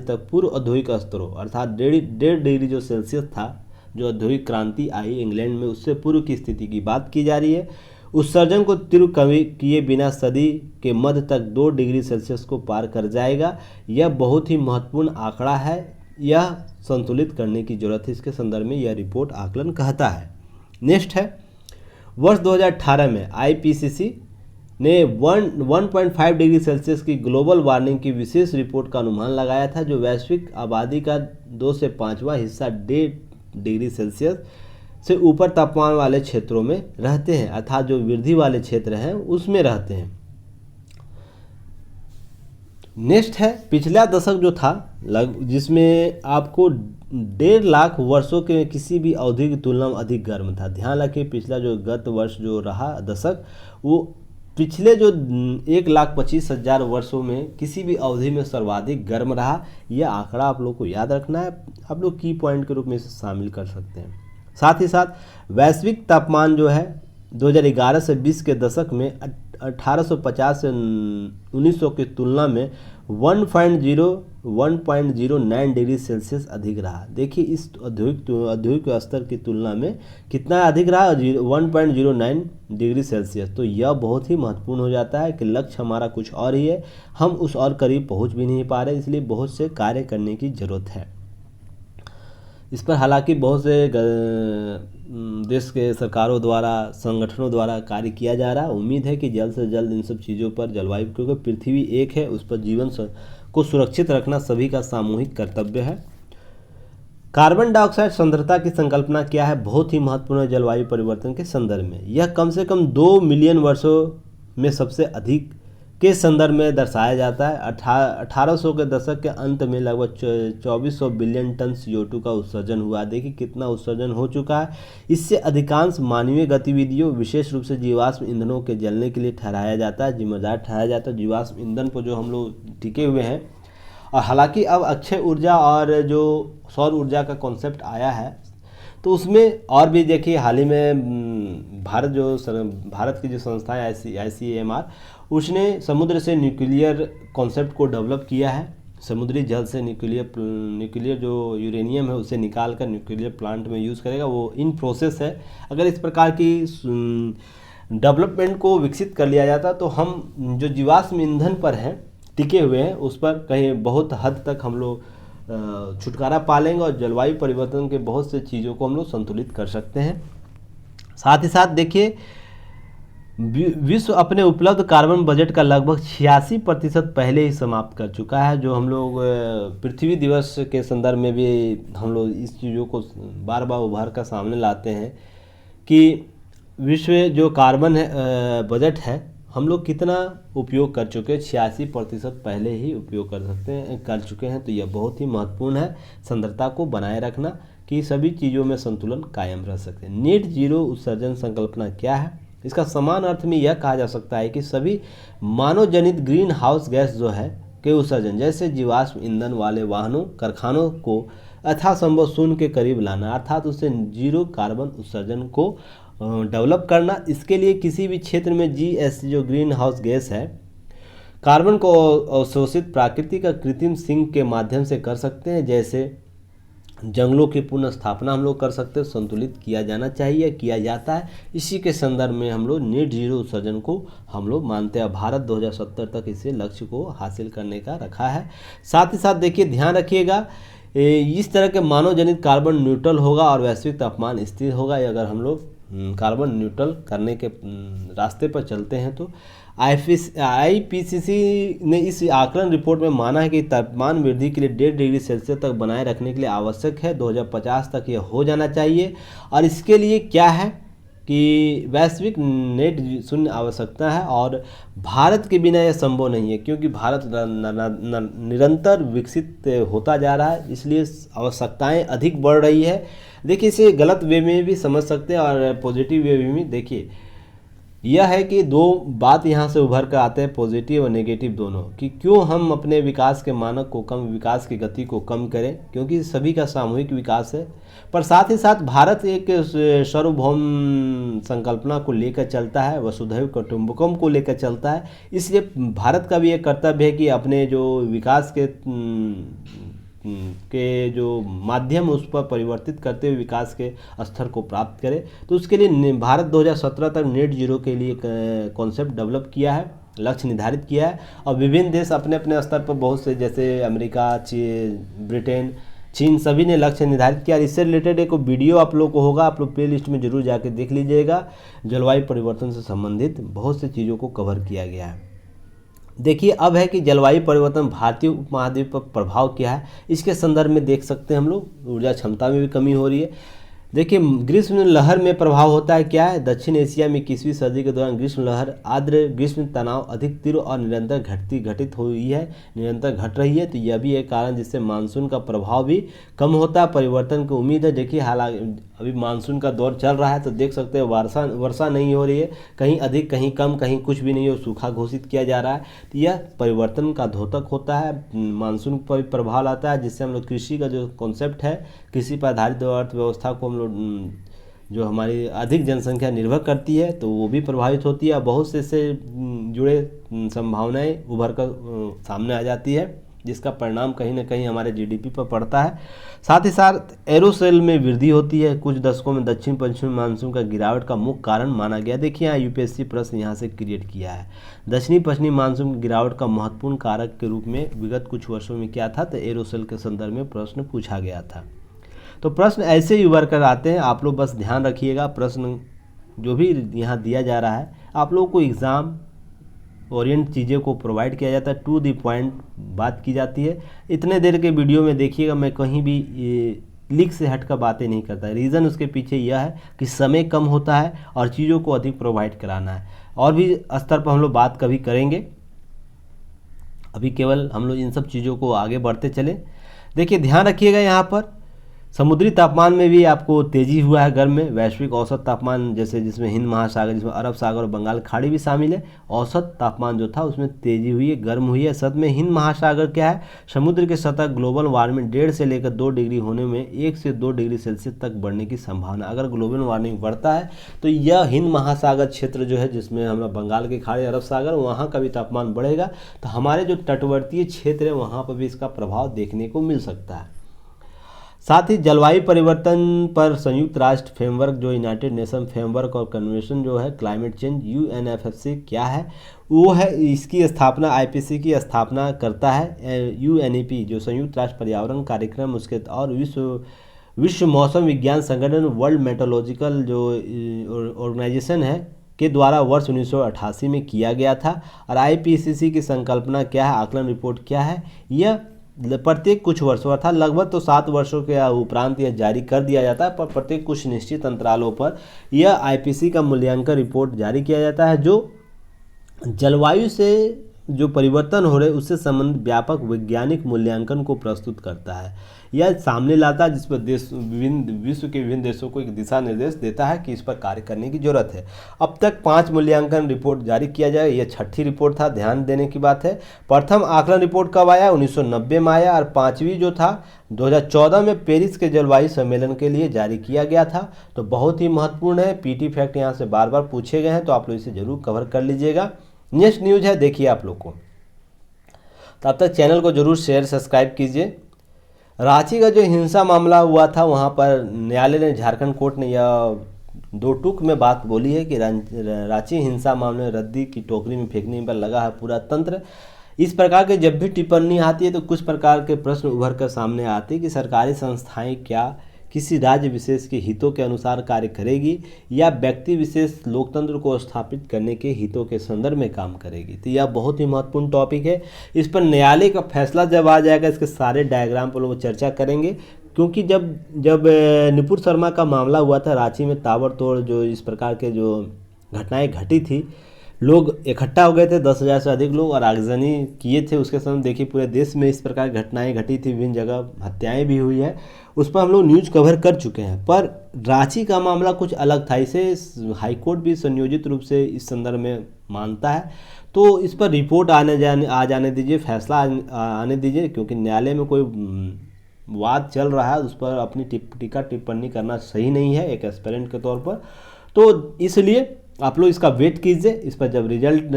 तक पूर्व औद्योगिक स्तरों अर्थात 1.5 डिग्री जो सेल्सियस था, जो औद्योगिक क्रांति आई इंग्लैंड में, उससे पूर्व की स्थिति की बात की जा रही है। उत्सर्जन को तीव्र कमी किए बिना सदी के मध्य तक 2 डिग्री सेल्सियस को पार कर जाएगा। यह बहुत ही महत्वपूर्ण आंकड़ा है, यह संतुलित करने की जरूरत है। इसके संदर्भ में यह रिपोर्ट आकलन कहता है। नेक्स्ट है, वर्ष 2018 में IPCC ने 1.5 डिग्री सेल्सियस की ग्लोबल वार्मिंग की विशेष रिपोर्ट का अनुमान लगाया था, जो वैश्विक आबादी का 2 से 5वां हिस्सा 1.5 डिग्री सेल्सियस से ऊपर तापमान वाले क्षेत्रों में रहते हैं, अर्थात जो वृद्धि वाले क्षेत्र हैं उसमें रहते हैं। नेक्स्ट है, पिछला दशक जो था जिसमें आपको 1.5 लाख वर्षों के किसी भी अवधि की तुलना में अधिक गर्म था। ध्यान रखिए, पिछला जो गत वर्ष जो रहा दशक, वो पिछले जो 1,25,000 वर्षों में किसी भी अवधि में सर्वाधिक गर्म रहा। यह आंकड़ा आप लोग को याद रखना है, आप लोग की पॉइंट के रूप में इसे शामिल कर सकते हैं। साथ ही साथ वैश्विक तापमान जो है 2011 से 20 के दशक में 1850 से 1900 की तुलना में 1.09 डिग्री सेल्सियस अधिक रहा। देखिए, इस औद्योगिक स्तर की तुलना में कितना अधिक रहा, 1.09 डिग्री सेल्सियस। तो यह बहुत ही महत्वपूर्ण हो जाता है कि लक्ष्य हमारा कुछ और ही है, हम उस और करीब पहुंच भी नहीं पा रहे, इसलिए बहुत से कार्य करने की ज़रूरत है। इस पर हालांकि बहुत से देश के सरकारों द्वारा, संगठनों द्वारा कार्य किया जा रहा है। उम्मीद है कि जल्द से जल्द इन सब चीज़ों पर जलवायु, क्योंकि पृथ्वी एक है, उस पर जीवन को सुरक्षित रखना सभी का सामूहिक कर्तव्य है। कार्बन डाइऑक्साइड सांद्रता की संकल्पना क्या है, बहुत ही महत्वपूर्ण है जलवायु परिवर्तन के संदर्भ में। यह कम से कम 2 मिलियन वर्षों में सबसे अधिक के संदर्भ में दर्शाया जाता है। 1800 के दशक के अंत में लगभग 2400 बिलियन टन CO2 का उत्सर्जन हुआ। देखिए कितना उत्सर्जन हो चुका है। इससे अधिकांश मानवीय गतिविधियों, विशेष रूप से जीवाश्म ईंधनों के जलने के लिए ठहराया जाता है, जिम्मेदार ठहराया जाता है। जीवाश्म ईंधन पर जो हम लोग टिके हुए हैं, और हालांकि अब अक्षय ऊर्जा और जो सौर ऊर्जा का कॉन्सेप्ट आया है, तो उसमें और भी देखिए, हाल ही में भारत की जो संस्था है ICMR, उसने समुद्र से न्यूक्लियर कॉन्सेप्ट को डेवलप किया है। समुद्री जल से न्यूक्लियर जो यूरेनियम है उसे निकाल कर न्यूक्लियर प्लांट में यूज़ करेगा, वो इन प्रोसेस है। अगर इस प्रकार की डेवलपमेंट को विकसित कर लिया जाता तो हम जो जीवाश्म ईंधन पर हैं टिके हुए हैं, उस पर कहीं बहुत हद तक हम लोग छुटकारा पा लेंगे और जलवायु परिवर्तन के बहुत से चीज़ों को हम लोग संतुलित कर सकते हैं। साथ ही साथ देखिए, विश्व अपने उपलब्ध कार्बन बजट का लगभग 86% पहले ही समाप्त कर चुका है। जो हम लोग पृथ्वी दिवस के संदर्भ में भी हम लोग इस चीज़ों को बार बार उभार कर सामने लाते हैं कि विश्व जो कार्बन बजट है हम लोग कितना उपयोग कर चुके हैं। 86% पहले ही उपयोग कर चुके हैं। तो यह बहुत ही महत्वपूर्ण है सांद्रता को बनाए रखना, कि सभी चीज़ों में संतुलन कायम रह सके। नेट जीरो उत्सर्जन संकल्पना क्या है, इसका समान अर्थ में यह कहा जा सकता है कि सभी मानव जनित ग्रीन हाउस गैस जो है के उत्सर्जन जैसे जीवाश्म ईंधन वाले वाहनों कारखानों को यथासंभव शून्य के करीब लाना, अर्थात उससे जीरो कार्बन उत्सर्जन को डेवलप करना। इसके लिए किसी भी क्षेत्र में GHG जो ग्रीन हाउस गैस है, कार्बन को अवशोषित प्राकृतिक कृत्रिम सिंक के माध्यम से कर सकते हैं। जैसे जंगलों की पुनः स्थापना हम लोग कर सकते हैं, संतुलित किया जाना चाहिए, किया जाता है। इसी के संदर्भ में हम लोग नेट जीरो उत्सर्जन को हम लोग मानते हैं। भारत 2070 तक इसे लक्ष्य को हासिल करने का रखा है। साथ ही साथ देखिए, ध्यान रखिएगा, इस तरह के मानव जनित कार्बन न्यूट्रल होगा और वैश्विक तापमान स्थिर होगा। अगर हम लोग कार्बन न्यूट्रल करने के रास्ते पर चलते हैं तो IPCC ने इस आकलन रिपोर्ट में माना है कि तापमान वृद्धि के लिए 1.5 डिग्री सेल्सियस तक बनाए रखने के लिए आवश्यक है। 2050 तक यह हो जाना चाहिए। और इसके लिए क्या है कि वैश्विक नेट शून्य आवश्यकता है और भारत के बिना यह संभव नहीं है, क्योंकि भारत निरंतर विकसित होता जा रहा है, इसलिए आवश्यकताएं अधिक बढ़ रही है। देखिए, इसे गलत वे में भी समझ सकते हैं और पॉजिटिव वे में भी। देखिए, यह है कि दो बात यहाँ से उभर कर आते हैं, पॉजिटिव और नेगेटिव दोनों, कि क्यों हम अपने विकास के मानक को कम, विकास की गति को कम करें, क्योंकि सभी का सामूहिक विकास है। पर साथ ही साथ भारत एक सार्वभौम संकल्पना को लेकर चलता है, वसुधैव कुटुंबकम को लेकर चलता है। इसलिए भारत का भी एक कर्तव्य है कि अपने जो विकास के जो माध्यम उस पर परिवर्तित करते हुए विकास के स्तर को प्राप्त करें। तो उसके लिए भारत 2017 तक नेट जीरो के लिए कॉन्सेप्ट डेवलप किया है, लक्ष्य निर्धारित किया है। और विभिन्न देश अपने अपने स्तर पर बहुत से, जैसे अमेरिका, ब्रिटेन, चीन, सभी ने लक्ष्य निर्धारित किया। इससे रिलेटेड एक वीडियो आप लोग को होगा, आप लोग प्ले लिस्ट में जरूर जाके देख लीजिएगा। जलवायु परिवर्तन से संबंधित बहुत सी चीज़ों को कवर किया गया है। देखिए, अब है कि जलवायु परिवर्तन भारतीय उपमहाद्वीप पर प्रभाव क्या है, इसके संदर्भ में देख सकते हैं हम लोग। ऊर्जा क्षमता में भी कमी हो रही है। देखिए, ग्रीष्म लहर में प्रभाव होता है क्या है। दक्षिण एशिया में 21वीं सदी के दौरान ग्रीष्म लहर, आर्द्र ग्रीष्म तनाव अधिक तीव्र और निरंतर घटित हुई है, निरंतर घट रही है। तो यह भी एक कारण जिससे मानसून का प्रभाव भी कम होता है। परिवर्तन की उम्मीद है। देखिए, हालांकि अभी मानसून का दौर चल रहा है, तो देख सकते हैं वर्षा नहीं हो रही है, कहीं अधिक कहीं कम, कहीं कुछ भी नहीं हो, सूखा घोषित किया जा रहा है। तो यह परिवर्तन का द्योतक होता है, मानसून पर भी प्रभाव लाता है, जिससे हम लोग कृषि का जो कॉन्सेप्ट है, कृषि पर आधारित अर्थव्यवस्था को हम लोग, जो हमारी अधिक जनसंख्या निर्भर करती है, तो वो भी प्रभावित होती है। बहुत से जुड़े संभावनाएं उभर कर सामने आ जाती है, जिसका परिणाम कहीं ना कहीं हमारे GDP पर पड़ता है। साथ ही साथ एरोसेल में वृद्धि होती है। कुछ दशकों में दक्षिण पश्चिमी मानसून का गिरावट का मुख्य कारण माना गया। देखिए, यहाँ UPSC प्रश्न यहाँ से क्रिएट किया है। दक्षिणी पश्चिमी मानसून की गिरावट का महत्वपूर्ण कारक के रूप में विगत कुछ वर्षों में क्या था, तो एरोसेल के संदर्भ में प्रश्न पूछा गया था। तो प्रश्न ऐसे ही उभर कर आते हैं, आप लोग बस ध्यान रखिएगा। प्रश्न जो भी यहाँ दिया जा रहा है, आप लोगों को एग्ज़ाम ओरिएंट चीज़ें को प्रोवाइड किया जाता है, टू द पॉइंट बात की जाती है। इतने देर के वीडियो में देखिएगा, मैं कहीं भी लीक से हट कर बातें नहीं करता। रीज़न उसके पीछे यह है कि समय कम होता है और चीज़ों को अधिक प्रोवाइड कराना है। और भी स्तर पर हम लोग बात कभी करेंगे, अभी केवल हम लोग इन सब चीज़ों को आगे बढ़ते चलें। देखिए, ध्यान रखिएगा, यहाँ पर समुद्री तापमान में भी आपको तेज़ी हुआ है गर्म में। वैश्विक औसत तापमान, जैसे जिसमें हिंद महासागर, जिसमें अरब सागर और बंगाल खाड़ी भी शामिल है, औसत तापमान जो था उसमें तेज़ी हुई है, गर्म हुई है। सद में हिंद महासागर क्या है, समुद्र की सतह ग्लोबल वार्मिंग 1.5 से लेकर 2 डिग्री होने में 1 से 2 डिग्री सेल्सियस तक बढ़ने की संभावना। अगर ग्लोबल वार्मिंग बढ़ता है तो यह हिंद महासागर क्षेत्र जो है, जिसमें हमारा बंगाल की खाड़ी, अरब सागर, वहाँ का भी तापमान बढ़ेगा। तो हमारे जो तटवर्तीय क्षेत्र है वहाँ पर भी इसका प्रभाव देखने को मिल सकता है। साथ ही जलवायु परिवर्तन पर संयुक्त राष्ट्र फ्रेमवर्क, जो यूनाइटेड नेशन फ्रेमवर्क और कन्वेंशन जो है क्लाइमेट चेंज, UNFCCC क्या है, वो है, इसकी स्थापना IPCC की स्थापना करता है। UNEP जो संयुक्त राष्ट्र पर्यावरण कार्यक्रम, उसके और विश्व मौसम विज्ञान संगठन, वर्ल्ड मेट्रोलॉजिकल जो ऑर्गेनाइजेशन है, के द्वारा वर्ष 1988 में किया गया था। और IPCC की संकल्पना क्या है, आकलन रिपोर्ट क्या है, यह प्रत्येक कुछ वर्षों, अर्थात लगभग तो 7 वर्षों के उपरांत यह जारी कर दिया जाता है, पर प्रत्येक कुछ निश्चित अंतरालों पर यह IPCC का मूल्यांकन रिपोर्ट जारी किया जाता है, जो जलवायु से जो परिवर्तन हो रहे उससे संबंधित व्यापक वैज्ञानिक मूल्यांकन को प्रस्तुत करता है। यह सामने लाता है जिस पर विश्व के विभिन्न देशों को एक दिशा निर्देश देता है कि इस पर कार्य करने की जरूरत है। अब तक 5 मूल्यांकन रिपोर्ट जारी किया जाए, यह 6ठी रिपोर्ट था, ध्यान देने की बात है। प्रथम आकलन रिपोर्ट कब आया? 1990 में आया, और 5वीं जो था 2014 में पेरिस के जलवायु सम्मेलन के लिए जारी किया गया था। तो बहुत ही महत्वपूर्ण है, पीटी फैक्ट यहाँ से बार बार पूछे गए हैं, तो आप लोग इसे जरूर कवर कर लीजिएगा। नेक्स्ट न्यूज है, देखिए आप लोग को। तब तक चैनल को जरूर शेयर सब्सक्राइब कीजिए। रांची का जो हिंसा मामला हुआ था, वहाँ पर न्यायालय ने, झारखंड कोर्ट ने यह 2 टूक में बात बोली है कि रांची हिंसा मामले में रद्दी की टोकरी में फेंकने पर लगा है पूरा तंत्र। इस प्रकार के जब भी टिप्पणी आती है तो कुछ प्रकार के प्रश्न उभर कर सामने आते हैं कि सरकारी संस्थाएं क्या किसी राज्य विशेष के हितों के अनुसार कार्य करेगी या व्यक्ति विशेष लोकतंत्र को स्थापित करने के हितों के संदर्भ में काम करेगी। तो यह बहुत ही महत्वपूर्ण टॉपिक है। इस पर न्यायालय का फैसला जब आ जाएगा, इसके सारे डायग्राम पर लोग चर्चा करेंगे, क्योंकि जब नुपुर शर्मा का मामला हुआ था रांची में, ताबड़तोड़ जो इस प्रकार के जो घटनाएं घटी थी, लोग इकट्ठा हो गए थे, 10,000 से अधिक लोग, और आगजनी किए थे। उसके समय देखिए पूरे देश में इस प्रकार की घटनाएं घटी थी, विभिन्न जगह हत्याएं भी हुई है, उस पर हम लोग न्यूज़ कवर कर चुके हैं। पर रांची का मामला कुछ अलग था, इसे हाईकोर्ट भी संयोजित रूप से इस संदर्भ में मानता है। तो इस पर रिपोर्ट आ जाने दीजिए, फैसला आने दीजिए, क्योंकि न्यायालय में कोई वाद चल रहा है, उस पर अपनी टीका टिप्पणी करना सही नहीं है एक एस्पिरेंट के तौर पर। तो इसलिए आप लोग इसका वेट कीजिए, इस पर जब रिजल्ट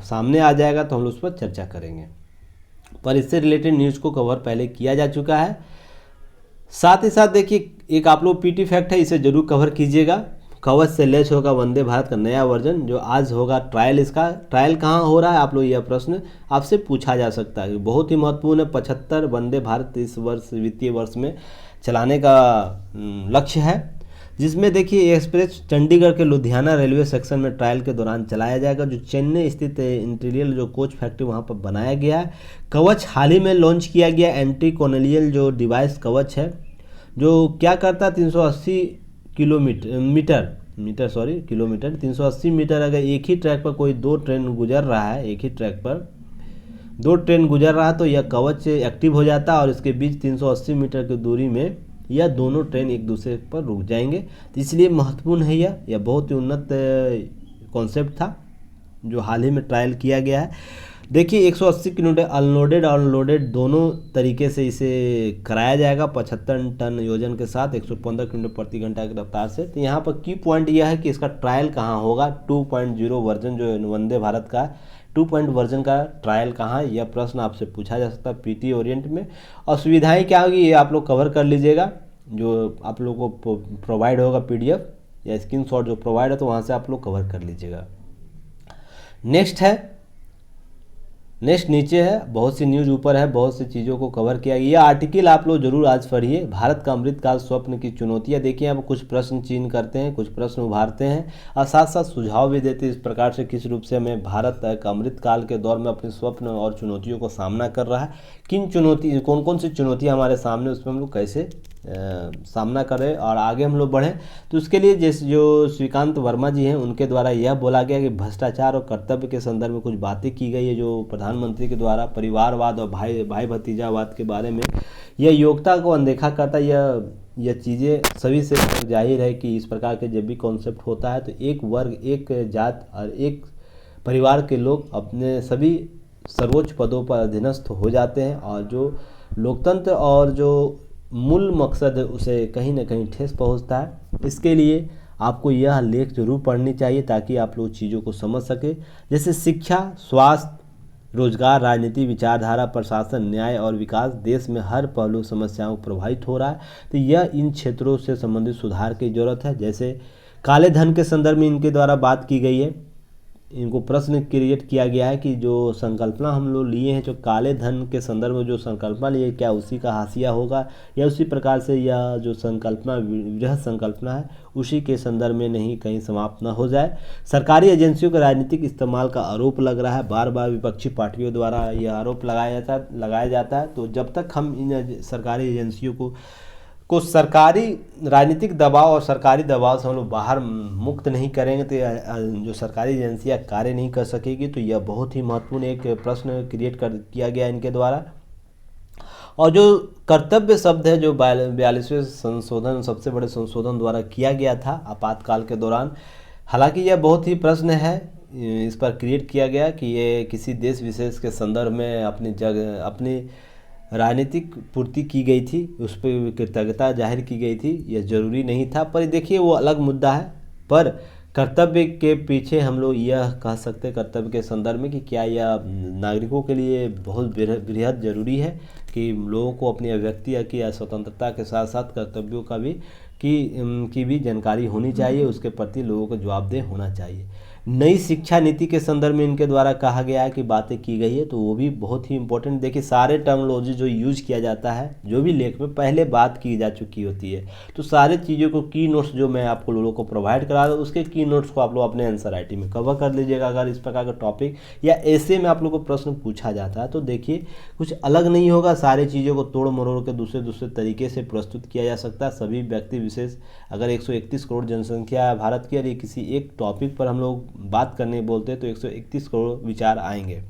सामने आ जाएगा तो हम लोग उस पर चर्चा करेंगे। पर इससे रिलेटेड न्यूज़ को कवर पहले किया जा चुका है। साथ ही साथ देखिए एक आप लोग पीटी फैक्ट है, इसे जरूर कवर कीजिएगा। कवच से लैस होगा वंदे भारत का नया वर्जन, जो आज होगा ट्रायल। इसका ट्रायल कहाँ हो रहा है, आप लोग यह प्रश्न आपसे पूछा जा सकता है। बहुत ही महत्वपूर्ण है, 75 वंदे भारत इस वर्ष वित्तीय वर्ष में चलाने का लक्ष्य है, जिसमें देखिए एक्सप्रेस चंडीगढ़ के लुधियाना रेलवे सेक्शन में ट्रायल के दौरान चलाया जाएगा, जो चेन्नई स्थित इंटीरियल जो कोच फैक्ट्री वहाँ पर बनाया गया है। कवच हाल ही में लॉन्च किया गया एंटी कोलोनियल जो डिवाइस कवच है, जो क्या करता है 380 किलोमीटर 380 मीटर अगर एक ही ट्रैक पर कोई 2 ट्रेन गुजर रहा है, एक ही ट्रैक पर 2 ट्रेन गुजर रहा है, तो यह कवच एक्टिव हो जाता है और इसके बीच 380 मीटर की दूरी में यह दोनों ट्रेन एक दूसरे पर रुक जाएंगे। तो इसलिए महत्वपूर्ण है यह बहुत ही उन्नत कॉन्सेप्ट था जो हाल ही में ट्रायल किया गया है। देखिए 180 किलोमीटर अनलोडेड और अनलोडेड दोनों तरीके से इसे कराया जाएगा 75 टन योजन के साथ 115 किलोमीटर प्रति घंटा की रफ्तार से। तो यहाँ पर की पॉइंट यह है कि इसका ट्रायल कहाँ होगा, 2.0 वर्जन जो वंदे भारत का 2 वर्जन का ट्रायल कहाँ है, यह प्रश्न आपसे पूछा जा सकता है पीटी ओरिएंट में। और सुविधाएँ क्या होगी ये आप लोग कवर कर लीजिएगा, जो आप लोगों को प्रोवाइड होगा पीडीएफ या स्क्रीनशॉट जो प्रोवाइड है, तो वहाँ से आप लोग कवर कर लीजिएगा। नेक्स्ट नीचे है, बहुत सी न्यूज़ ऊपर है, बहुत सी चीज़ों को कवर किया गया। यह आर्टिकल आप लोग जरूर आज पढ़िए, भारत का अमृतकाल स्वप्न की चुनौतियाँ। देखिए आप कुछ प्रश्न चिन्ह करते हैं, कुछ प्रश्न उभारते हैं और साथ साथ सुझाव भी देते हैं इस प्रकार से किस रूप से हमें भारत एक अमृतकाल के दौर में अपने स्वप्न और चुनौतियों को सामना कर रहा है, कौन कौन सी चुनौतियाँ हमारे सामने, उसमें हम लोग कैसे सामना करें और आगे हम लोग बढ़ें। तो उसके लिए जैसे जो श्रीकांत वर्मा जी हैं उनके द्वारा यह बोला गया कि भ्रष्टाचार और कर्तव्य के संदर्भ में कुछ बातें की गई है, जो प्रधानमंत्री के द्वारा परिवारवाद और भाई भतीजावाद के बारे में यह योग्यता को अनदेखा करता है। यह चीज़ें सभी से जाहिर है कि इस प्रकार के जब भी कॉन्सेप्ट होता है तो एक वर्ग, एक जात और एक परिवार के लोग अपने सभी सर्वोच्च पदों पर अधीनस्थ हो जाते हैं और जो लोकतंत्र और जो मूल मकसद है उसे कहीं ना कहीं ठेस पहुंचता है। इसके लिए आपको यह लेख जरूर पढ़नी चाहिए ताकि आप लोग चीज़ों को समझ सके, जैसे शिक्षा, स्वास्थ्य, रोजगार, राजनीति, विचारधारा, प्रशासन, न्याय और विकास। देश में हर पहलू समस्याओं प्रभावित हो रहा है, तो यह इन क्षेत्रों से संबंधित सुधार की जरूरत है। जैसे काले धन के संदर्भ में इनके द्वारा बात की गई है, इनको प्रश्न क्रिएट किया गया है कि जो संकल्पना हम लोग लिए हैं, जो काले धन के संदर्भ में जो संकल्पना लिए, क्या उसी का हाशिया होगा या उसी प्रकार से यह जो संकल्पना वृहद संकल्पना है उसी के संदर्भ में नहीं कहीं समाप्त न हो जाए। सरकारी एजेंसियों के राजनीतिक इस्तेमाल का आरोप लग रहा है, बार बार विपक्षी पार्टियों द्वारा यह आरोप लगाया जाता है। तो जब तक हम इन सरकारी एजेंसियों को को सरकारी राजनीतिक दबाव और सरकारी दबाव से हम लोग बाहर मुक्त नहीं करेंगे तो जो सरकारी एजेंसियां कार्य नहीं कर सकेगी। तो यह बहुत ही महत्वपूर्ण एक प्रश्न क्रिएट कर किया गया इनके द्वारा। और जो कर्तव्य शब्द है जो 42वें संशोधन, सबसे बड़े संशोधन द्वारा किया गया था आपातकाल के दौरान, हालांकि यह बहुत ही प्रश्न है इस पर क्रिएट किया गया कि ये किसी देश विशेष के संदर्भ में अपनी राजनीतिक पूर्ति की गई थी, उस पर कृतज्ञता जाहिर की गई थी, यह जरूरी नहीं था। पर देखिए वो अलग मुद्दा है। पर कर्तव्य के पीछे हम लोग यह कह सकते हैं कर्तव्य के संदर्भ में कि क्या यह नागरिकों के लिए बहुत बेहद ज़रूरी है कि लोगों को अपनी अभिव्यक्ति की स्वतंत्रता के साथ साथ कर्तव्यों का भी की भी जानकारी होनी चाहिए, उसके प्रति लोगों को जवाबदेह होना चाहिए। नई शिक्षा नीति के संदर्भ में इनके द्वारा कहा गया है कि बातें की गई है, तो वो भी बहुत ही इंपॉर्टेंट। देखिए सारे टर्मिनोलॉजी जो यूज किया जाता है जो भी लेख में पहले बात की जा चुकी होती है, तो सारे चीज़ों को की नोट्स जो मैं आपको लोगों को प्रोवाइड करा रहा हूँ उसके की नोट्स को आप लोग अपने आंसर राइटी में कवर कर लीजिएगा। अगर इस प्रकार का टॉपिक या ऐसे में आप लोग को प्रश्न पूछा जाता है तो देखिए कुछ अलग नहीं होगा, सारी चीज़ों को तोड़ मरोड़ के दूसरे तरीके से प्रस्तुत किया जा सकता है। सभी व्यक्ति विशेष, अगर 131 करोड़ जनसंख्या है भारत की और ये किसी एक टॉपिक पर हम लोग बात करने बोलते हैं तो 131 करोड़ विचार आएंगे,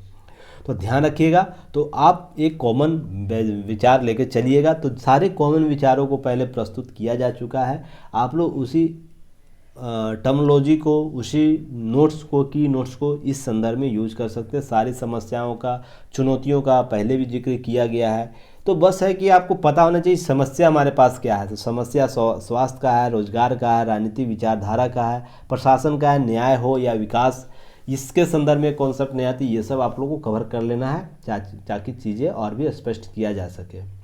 तो ध्यान रखिएगा। तो आप एक कॉमन विचार लेकर चलिएगा। तो सारे कॉमन विचारों को पहले प्रस्तुत किया जा चुका है, आप लोग उसी टर्मिनोलॉजी को, उसी नोट्स को, की नोट्स को इस संदर्भ में यूज कर सकते हैं। सारी समस्याओं का, चुनौतियों का पहले भी जिक्र किया गया है। तो बस है कि आपको पता होना चाहिए समस्या हमारे पास क्या है। तो समस्या स्वास्थ्य का है, रोजगार का है, राजनीतिक विचारधारा का है, प्रशासन का है, न्याय हो या विकास, इसके संदर्भ में कॉन्सेप्ट नहीं आती, ये सब आप लोगों को कवर कर लेना है ताकि चीज़ें और भी स्पष्ट किया जा सके।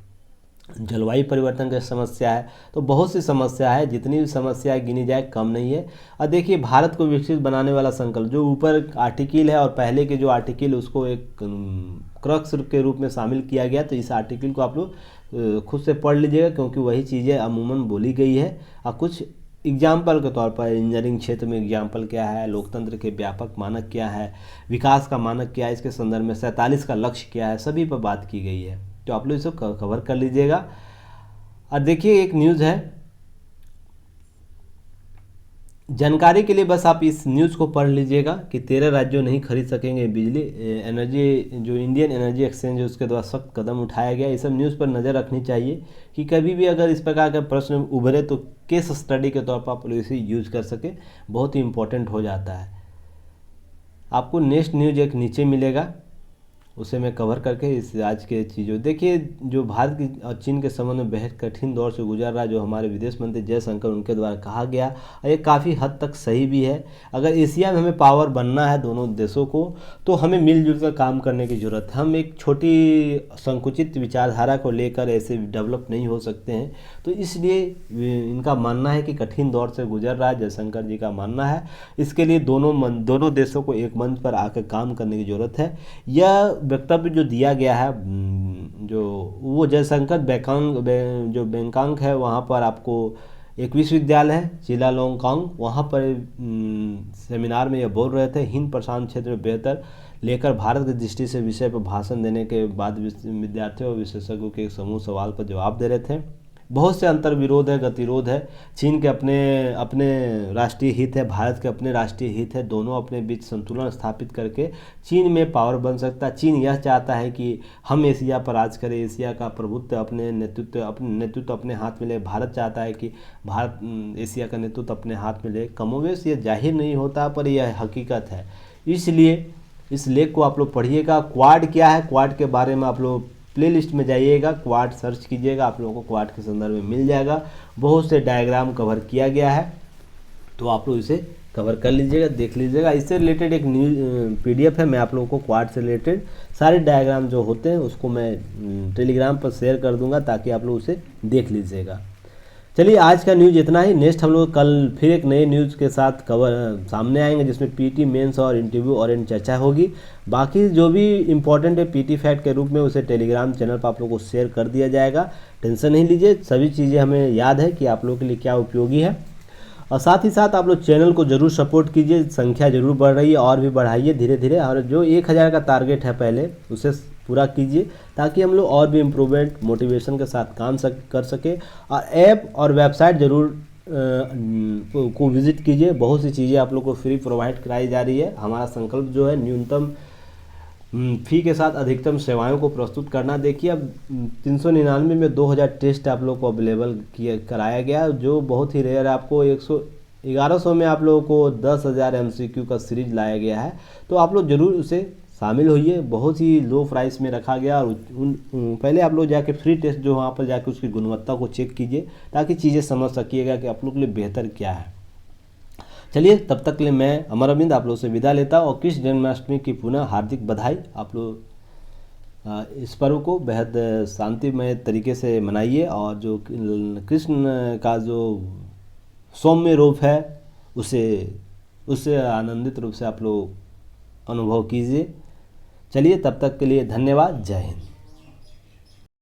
जलवायु परिवर्तन की समस्या है, तो बहुत सी समस्या है, जितनी भी समस्या गिनी जाए कम नहीं है। और देखिए भारत को विकसित बनाने वाला संकल्प जो ऊपर आर्टिकल है और पहले के जो आर्टिकल उसको एक क्रक्स के रूप में शामिल किया गया, तो इस आर्टिकल को आप लोग खुद से पढ़ लीजिएगा क्योंकि वही चीज़ें अमूमन बोली गई है। और कुछ एग्जाम्पल के तौर पर इंजीनियरिंग क्षेत्र में एग्जाम्पल क्या है, लोकतंत्र के व्यापक मानक क्या है, विकास का मानक क्या है, इसके संदर्भ में 47 का लक्ष्य क्या है, सभी पर बात की गई है। तो आप लोग इसे कवर कर लीजिएगा। और देखिए एक न्यूज़ है, जानकारी के लिए बस आप इस न्यूज़ को पढ़ लीजिएगा कि 13 राज्यों नहीं खरीद सकेंगे बिजली। एनर्जी जो इंडियन एनर्जी एक्सचेंज है उसके द्वारा सख्त कदम उठाया गया। ये सब न्यूज़ पर नज़र रखनी चाहिए कि कभी भी अगर इस प्रकार का प्रश्न उभरे तो केस स्टडी के तौर पर आप लोग इसे यूज कर सके, बहुत ही इंपॉर्टेंट हो जाता है। आपको नेक्स्ट न्यूज एक नीचे मिलेगा, उसे मैं कवर करके इस आज के चीज़ों देखिए जो भारत की और चीन के संबंध में बेहद कठिन दौर से गुजर रहा है, जो हमारे विदेश मंत्री जयशंकर उनके द्वारा कहा गया, और ये काफ़ी हद तक सही भी है। अगर एशिया में हमें पावर बनना है दोनों देशों को, तो हमें मिलजुल कर काम करने की ज़रूरत है। हम एक छोटी संकुचित विचारधारा को लेकर ऐसे डेवलप नहीं हो सकते हैं। तो इसलिए इनका मानना है कि कठिन दौर से गुजर रहा है, जयशंकर जी का मानना है। इसके लिए दोनों देशों को एक मंच पर आकर काम करने की ज़रूरत है। यह वक्तव्य जो दिया गया है, जो वो जयशंकर जो बैंकॉक है वहाँ पर आपको एक विश्वविद्यालय है चिलालोंगकांग, वहाँ पर सेमिनार में ये बोल रहे थे। हिंद प्रशांत क्षेत्र में बेहतर लेकर भारत की दृष्टि से विषय पर भाषण देने के बाद विद्यार्थियों और विशेषज्ञों के एक समूह सवाल पर जवाब दे रहे थे। बहुत से अंतर्विरोध है, गतिरोध है। चीन के अपने राष्ट्रीय हित है, भारत के अपने राष्ट्रीय हित है, दोनों अपने बीच संतुलन स्थापित करके चीन में पावर बन सकता है। चीन यह चाहता है कि हम एशिया पर राज करें, एशिया का प्रभुत्व अपने नेतृत्व अपने हाथ में ले। भारत चाहता है कि भारत एशिया का नेतृत्व अपने हाथ में ले। कमोवेश ये जाहिर नहीं होता पर यह हकीकत है। इसलिए इस लेख को आप लोग पढ़िएगा। क्वाड क्या है, क्वाड के बारे में आप लोग प्लेलिस्ट में जाइएगा, क्वाड सर्च कीजिएगा, आप लोगों को क्वाड के संदर्भ में मिल जाएगा। बहुत से डायग्राम कवर किया गया है, तो आप लोग इसे कवर कर लीजिएगा, देख लीजिएगा। इससे रिलेटेड एक न्यूज PDF है, मैं आप लोगों को क्वाड से रिलेटेड सारे डायग्राम जो होते हैं उसको मैं टेलीग्राम पर शेयर कर दूंगा ताकि आप लोग उसे देख लीजिएगा। चलिए आज का न्यूज़ इतना ही। नेक्स्ट हम लोग कल फिर एक नए न्यूज़ के साथ सामने आएंगे जिसमें PT मेंस और इंटरव्यू और चर्चा होगी। बाकी जो भी इम्पोर्टेंट है PT फैक्ट के रूप में उसे टेलीग्राम चैनल पर आप लोगों को शेयर कर दिया जाएगा। टेंशन नहीं लीजिए, सभी चीज़ें हमें याद है कि आप लोगों के लिए क्या उपयोगी है। और साथ ही साथ आप लोग चैनल को ज़रूर सपोर्ट कीजिए, संख्या ज़रूर बढ़ रही है और भी बढ़ाइए धीरे धीरे। और जो 1000 का टारगेट है पहले उसे पूरा कीजिए, ताकि हम लोग और भी इम्प्रूवमेंट मोटिवेशन के साथ काम कर सके। और ऐप और वेबसाइट ज़रूर को विज़िट कीजिए। बहुत सी चीज़ें आप लोग को फ्री प्रोवाइड कराई जा रही है। हमारा संकल्प जो है न्यूनतम फी के साथ अधिकतम सेवाओं को प्रस्तुत करना। देखिए अब 399 में 2000 टेस्ट आप लोग को अवेलेबल कराया गया, जो बहुत ही रेयर है। आपको 1100 में आप लोगों को 10,000 MCQ का सीरीज लाया गया है, तो आप लोग ज़रूर उसे शामिल होइए। बहुत ही लो प्राइस में रखा गया। और पहले आप लोग जाके फ्री टेस्ट जो वहाँ पर जाके उसकी गुणवत्ता को चेक कीजिए, ताकि चीज़ें समझ सकिएगा कि आप लोग के लिए बेहतर क्या है। चलिए तब तक के लिए मैं अमर अरविंद आप लोग से विदा लेता हूँ, और कृष्ण जन्माष्टमी की पुनः हार्दिक बधाई। आप लोग इस पर्व को बेहद शांतिमय तरीके से मनाइए, और जो कृष्ण का जो सौम्य रूप है उसे आनंदित रूप से आप लोग अनुभव कीजिए। चलिए तब तक के लिए धन्यवाद। जय हिंद।